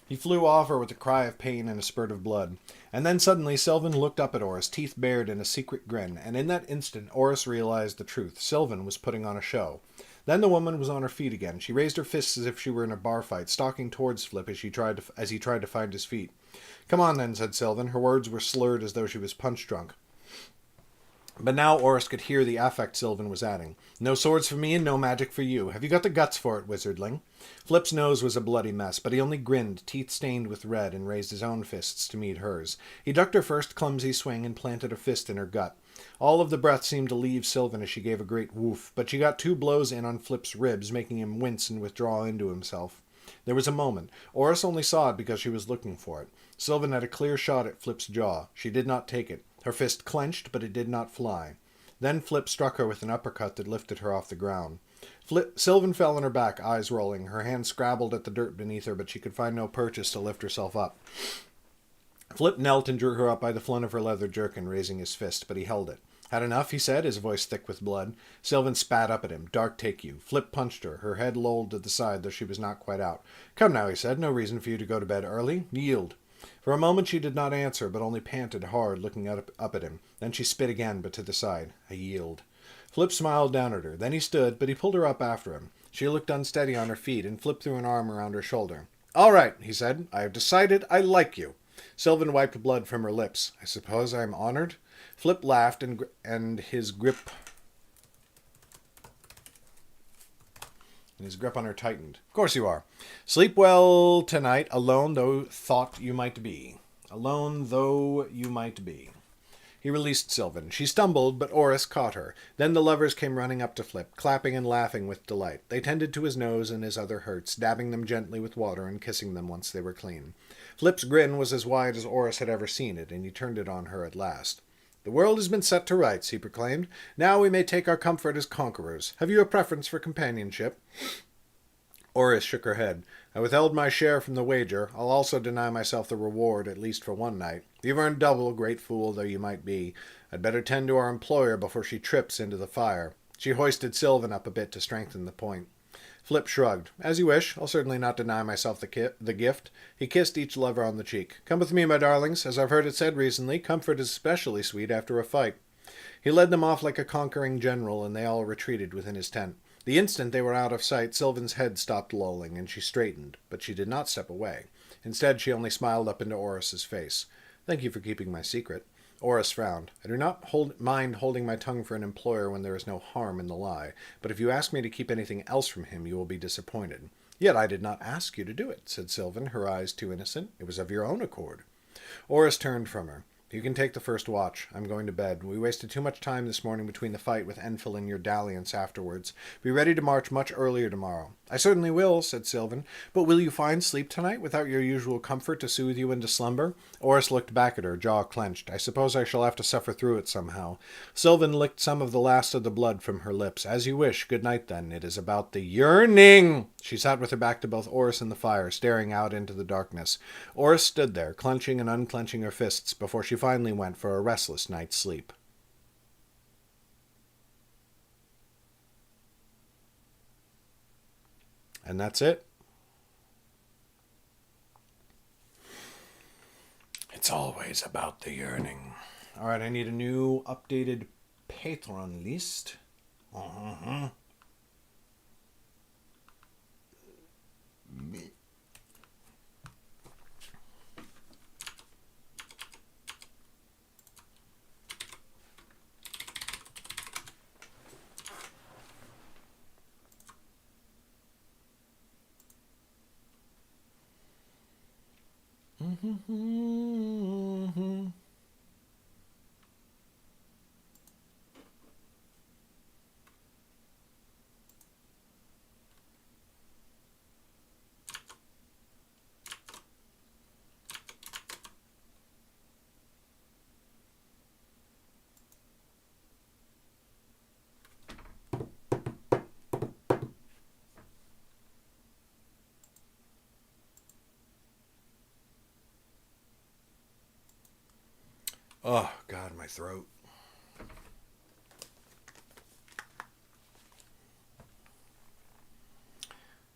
He flew off her with a cry of pain and a spurt of blood. And then suddenly Sylvan looked up at Oris, teeth bared in a secret grin, and in that instant Oris realized the truth. Sylvan was putting on a show. Then the woman was on her feet again. She raised her fists as if she were in a bar fight, stalking towards Flip as he tried to find his feet. "Come on then," said Sylvan. Her words were slurred as though she was punch-drunk. But now Oris could hear the affect Sylvan was adding. "No swords for me and no magic for you. Have you got the guts for it, wizardling?" Flip's nose was a bloody mess, but he only grinned, teeth stained with red, and raised his own fists to meet hers. He ducked her first clumsy swing and planted a fist in her gut. All of the breath seemed to leave Sylvan as she gave a great woof, but she got 2 blows in on Flip's ribs, making him wince and withdraw into himself. There was a moment. Oris only saw it because she was looking for it. Sylvan had a clear shot at Flip's jaw. She did not take it. Her fist clenched, but it did not fly. Then Flip struck her with an uppercut that lifted her off the ground. Sylvan fell on her back, eyes rolling. Her hands scrabbled at the dirt beneath her, but she could find no purchase to lift herself up. Flip knelt and drew her up by the front of her leather jerkin, raising his fist, but he held it. "Had enough?" he said, his voice thick with blood. Sylvan spat up at him. "Dark take you." Flip punched her. Her head lolled to the side, though she was not quite out. "Come now," he said. "No reason for you to go to bed early. Yield." For a moment she did not answer, but only panted hard, looking up at him. Then she spit again, but to the side. "I yield." Flip smiled down at her. Then he stood, but he pulled her up after him. She looked unsteady on her feet, and Flip threw an arm around her shoulder. "All right," he said. "I have decided I like you." Sylvan wiped blood from her lips. "I suppose I am honored?" Flip laughed, and his grip on her tightened. "Of course you are. Sleep well tonight, alone though you might be. Alone though you might be." He released Sylvan. She stumbled, but Oris caught her. Then the lovers came running up to Flip, clapping and laughing with delight. They tended to his nose and his other hurts, dabbing them gently with water and kissing them once they were clean. Flip's grin was as wide as Oris had ever seen it, and he turned it on her at last. "The world has been set to rights," he proclaimed. "Now we may take our comfort as conquerors. Have you a preference for companionship?" Oris shook her head. "I withheld my share from the wager. I'll also deny myself the reward, at least for one night. You've earned double, great fool though you might be. I'd better tend to our employer before she trips into the fire." She hoisted Sylvan up a bit to strengthen the point. Flip shrugged. "As you wish. I'll certainly not deny myself the gift." He kissed each lover on the cheek. "Come with me, my darlings. As I've heard it said recently, comfort is especially sweet after a fight." He led them off like a conquering general, and they all retreated within his tent. The instant they were out of sight, Sylvan's head stopped lolling, and she straightened, but she did not step away. Instead, she only smiled up into Oris's face. "Thank you for keeping my secret." Oris frowned. "I do not mind holding my tongue for an employer when there is no harm in the lie, but if you ask me to keep anything else from him, you will be disappointed." "Yet I did not ask you to do it," said Sylvan, her eyes too innocent. "It was of your own accord." Oris turned from her. "You can take the first watch. I'm going to bed. We wasted too much time this morning between the fight with Enfil and your dalliance afterwards. Be ready to march much earlier tomorrow." "I certainly will," said Sylvan. "But will you find sleep tonight without your usual comfort to soothe you into slumber?" Oris looked back at her, jaw clenched. "I suppose I shall have to suffer through it somehow." Sylvan licked some of the last of the blood from her lips. "As you wish. Good night, then. It is about the yearning She sat with her back to both Oris and the fire, staring out into the darkness. Oris stood there, clenching and unclenching her fists, before she finally went for a restless night's sleep. And that's it. It's always about the yearning. All right, I need a new updated patron list. Oh, God, my throat.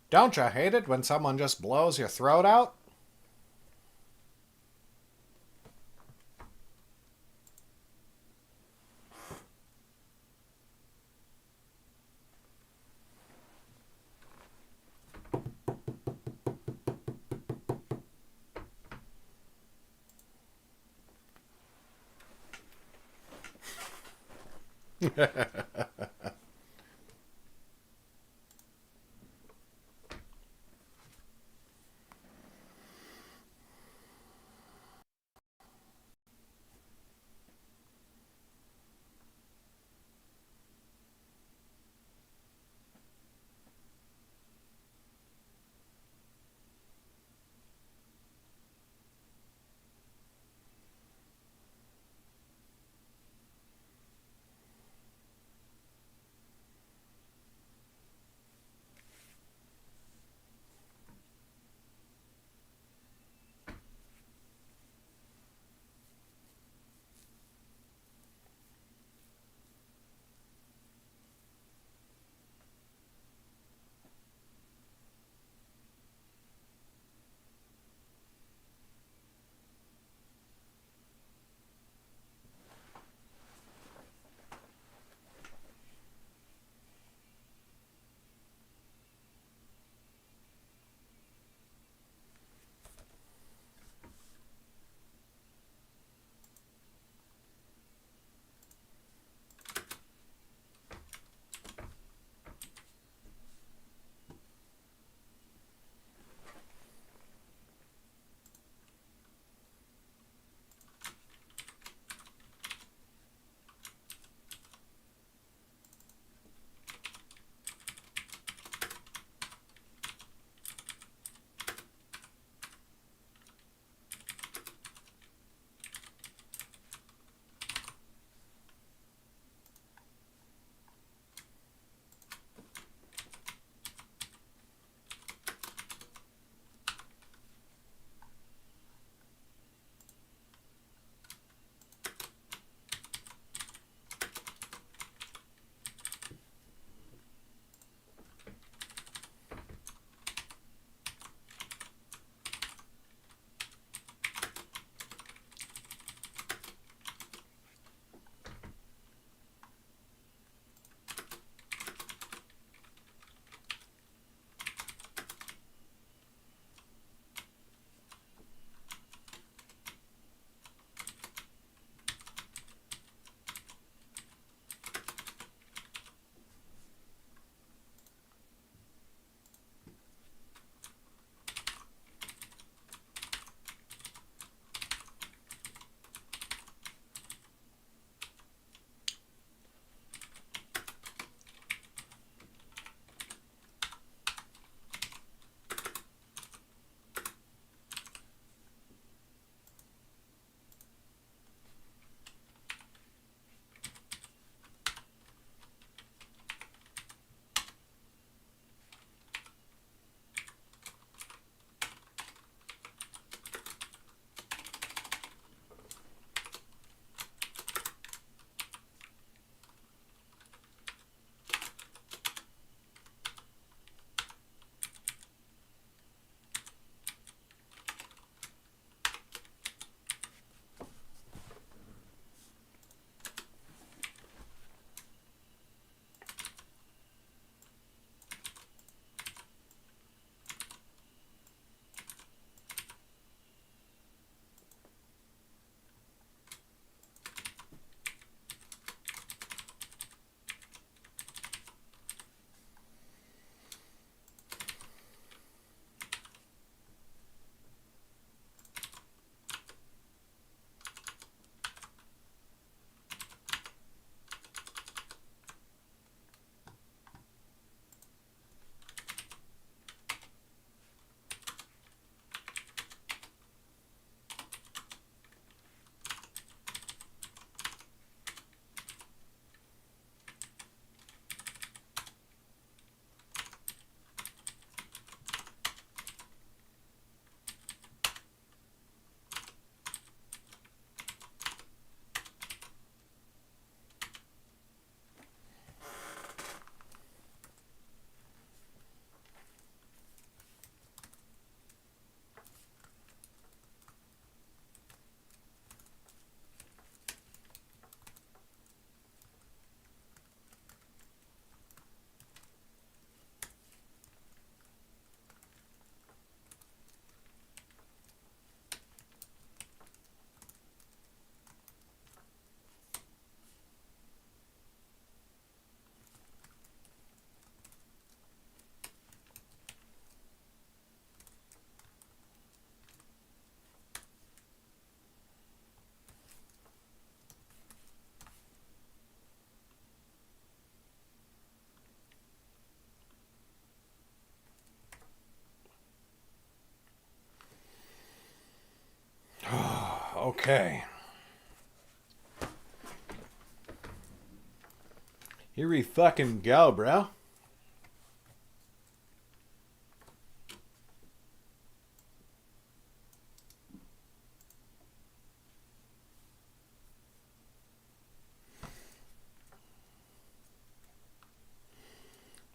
Don't you hate it when someone just blows your throat out? Okay. Here we fucking go, bro.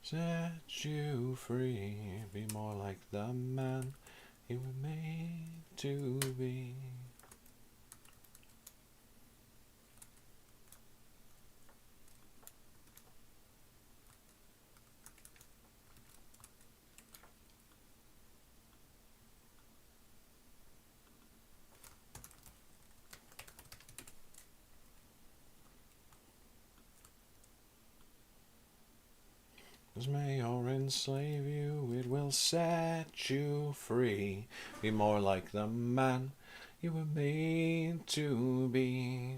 Set you free, be more like the man you were made to be. As may or enslave you, it will set you free. Be more like the man you were made to be.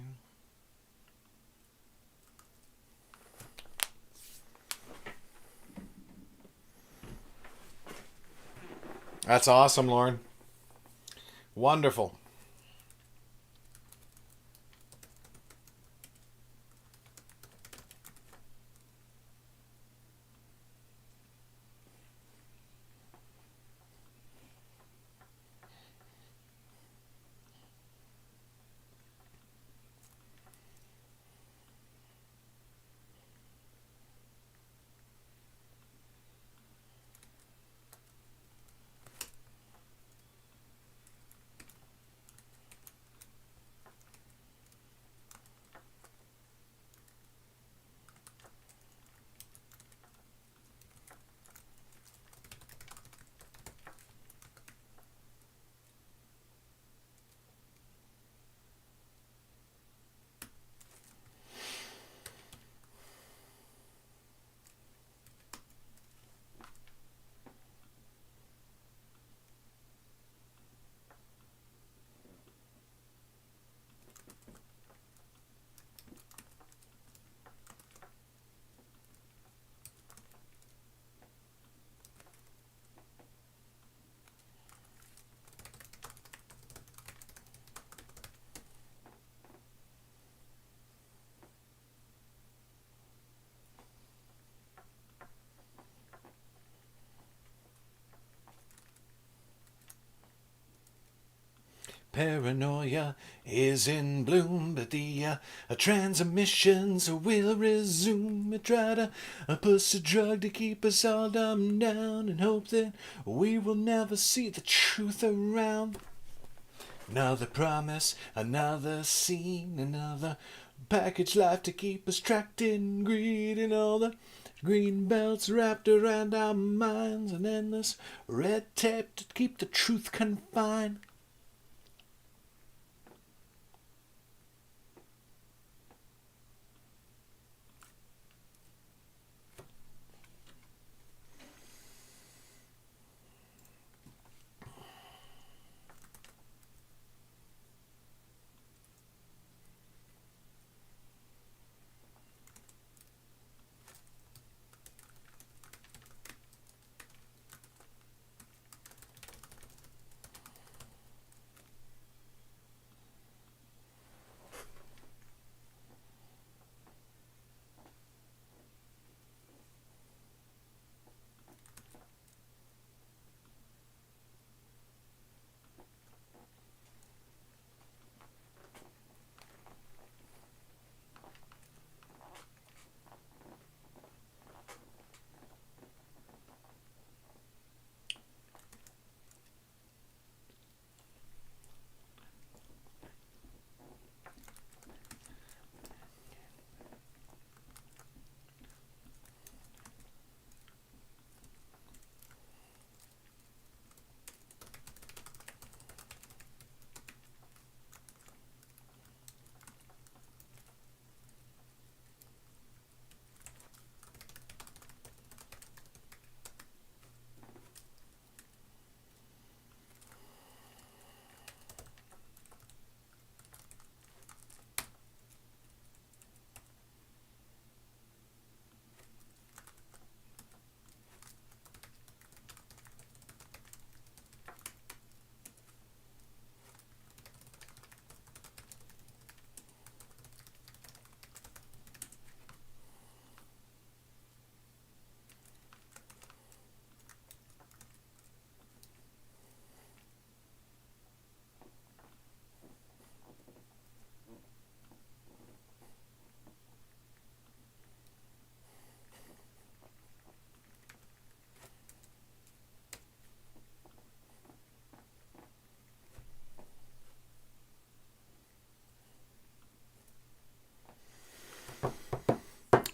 That's awesome, Lauren. Wonderful. Paranoia is in bloom, but the transmissions will resume. I try to push a drug to keep us all dumbed down and hope that we will never see the truth around. Another promise, another scene, another package life to keep us trapped in greed, and all the green belts wrapped around our minds, and endless red tape to keep the truth confined.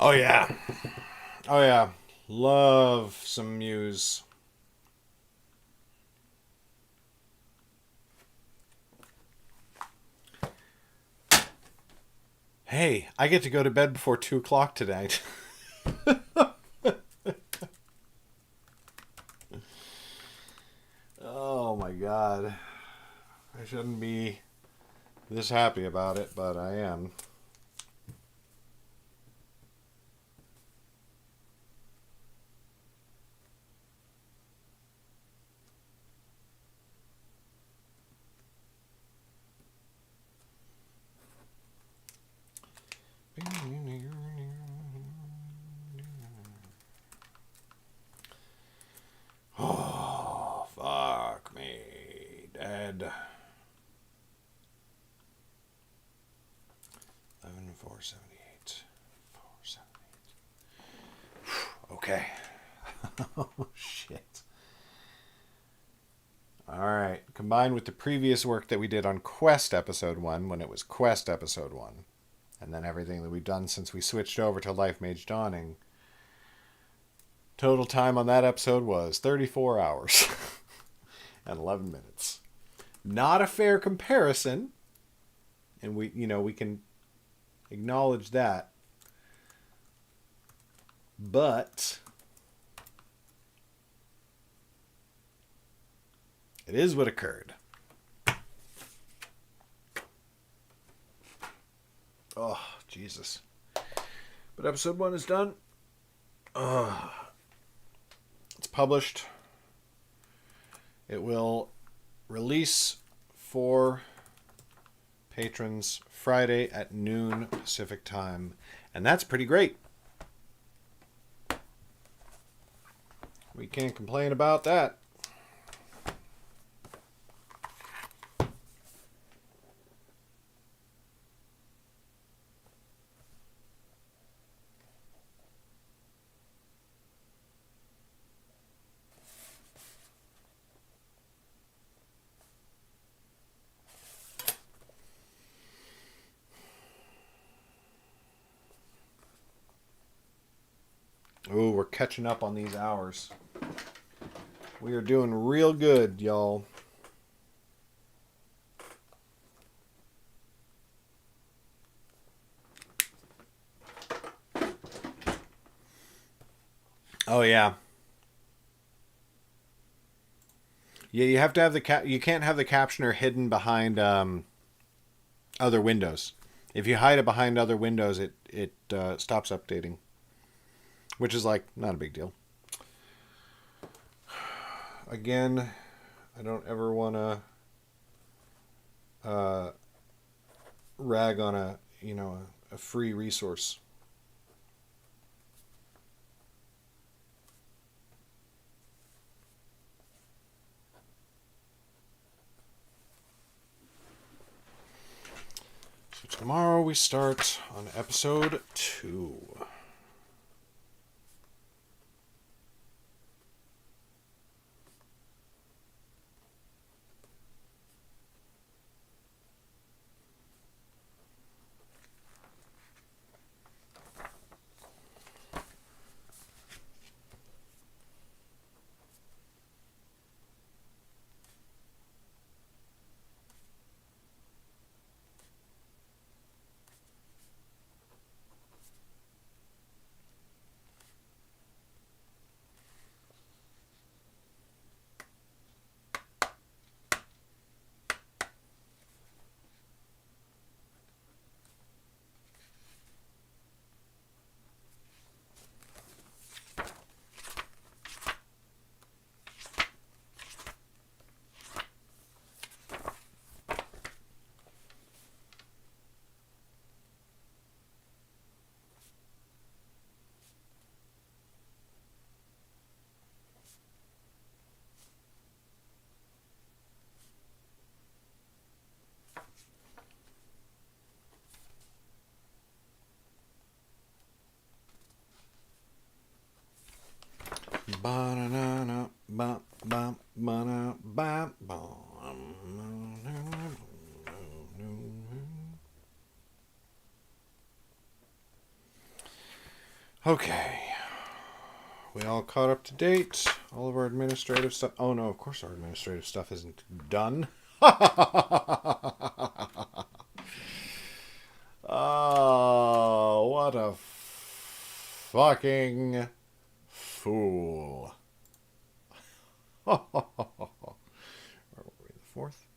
Oh yeah. Oh yeah. Love some Muse. Hey, I get to go to bed before 2 o'clock tonight. Oh my god. I shouldn't be this happy about it, but I am. Oh, fuck me, dead. 11,478. 478. Okay. Oh, shit. Alright. Combined with the previous work that we did on Quest Episode 1, when it was Quest Episode 1, and then everything that we've done since we switched over to Lifemage Dawning, total time on that episode was 34 hours and 11 minutes. Not a fair comparison, and we can acknowledge that. But it is what occurred. Oh, Jesus. But episode 1 is done. It's published. It will release for patrons Friday at noon Pacific time. And that's pretty great. We can't complain about that. Ooh, we're catching up on these hours. We are doing real good, y'all. Oh yeah. Yeah, you have to have you can't have the captioner hidden behind other windows. If you hide it behind other windows, it stops updating. Which is like not a big deal. Again, I don't ever want to rag on a free resource. So tomorrow we start on episode 2. Okay. We all caught up to date. All of our administrative stuff. Oh no, of course our administrative stuff isn't done. Oh, what a fucking fool. Where were we? The fourth?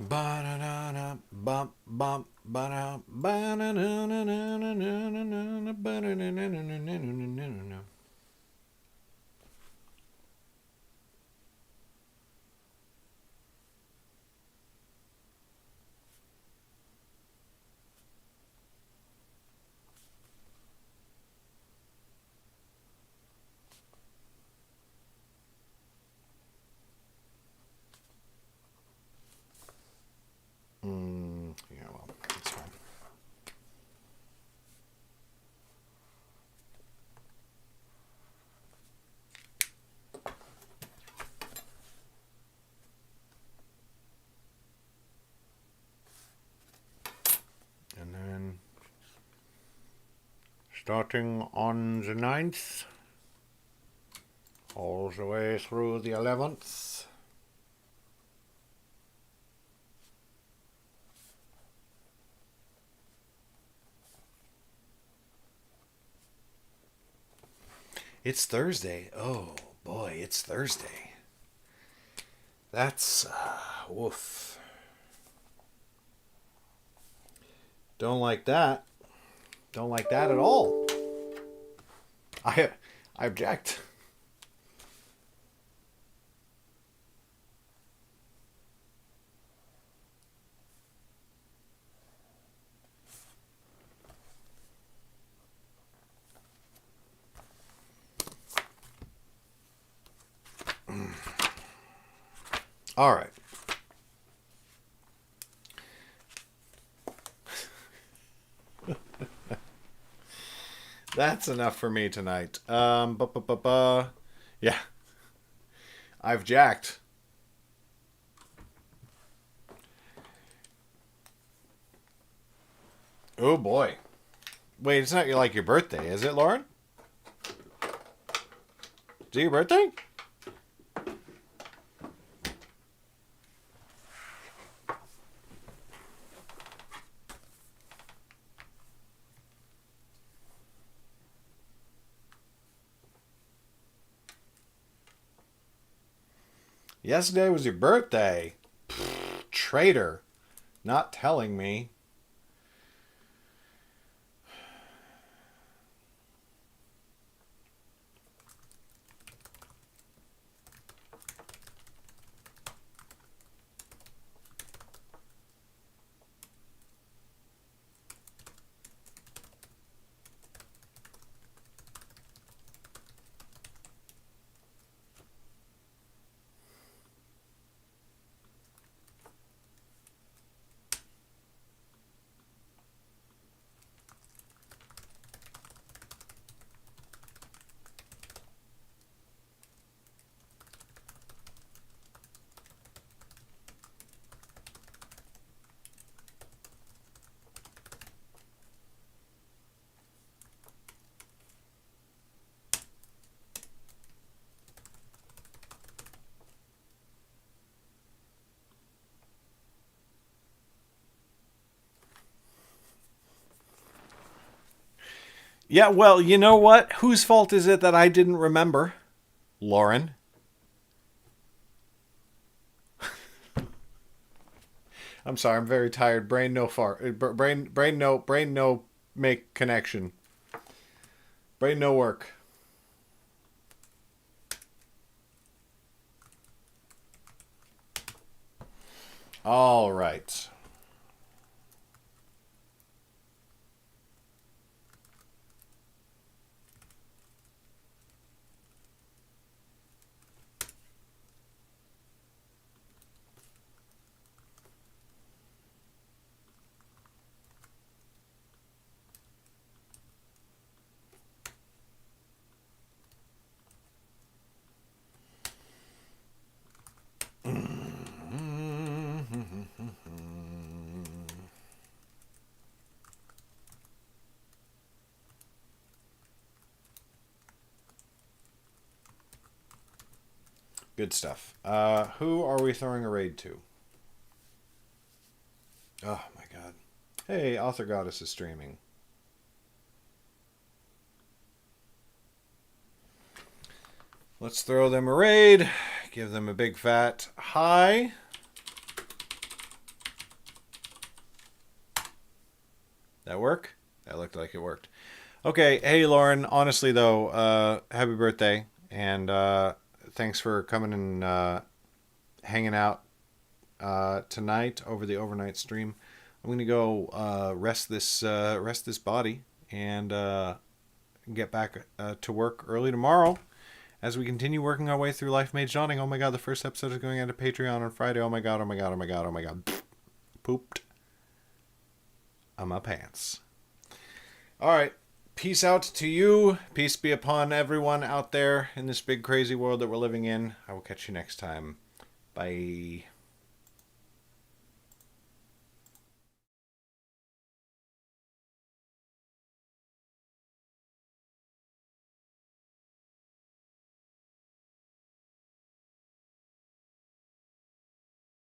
Ba-da-da-da, bump, bump, ba-da, ba-da-na-na-na-na-na-na-na, ba-da-na-na-na-na-na-na-na-na. Yeah, well, that's fine. And then, starting on the 9th, all the way through the 11th. It's Thursday. Oh, boy, it's Thursday. That's, woof. Don't like that. Don't like that at all. I object. All right. That's enough for me tonight. Yeah. I've jacked. Oh boy. Wait, it's not like your birthday, is it, Lauren? Is it your birthday? Yesterday was your birthday. Pfft, traitor. Not telling me. Yeah, well, you know what? Whose fault is it that I didn't remember? Lauren. I'm sorry, I'm very tired. Brain no fart. Brain no make connection. Brain no work. All right. Good stuff. Who are we throwing a raid to? Oh my god. Hey, Author Goddess is streaming. Let's throw them a raid. Give them a big fat hi. That work? That looked like it worked. Okay, hey Lauren, honestly though, happy birthday. And thanks for coming and hanging out tonight over the overnight stream. I'm gonna go rest this body and get back to work early tomorrow as we continue working our way through Lifemage Dawning. Oh my god, the first episode is going out to Patreon on Friday. Oh my god, oh my god, oh my god, oh my god. Pooped on my pants. Alright, peace out to you. Peace be upon everyone out there in this big crazy world that we're living in. I will catch you next time. Bye.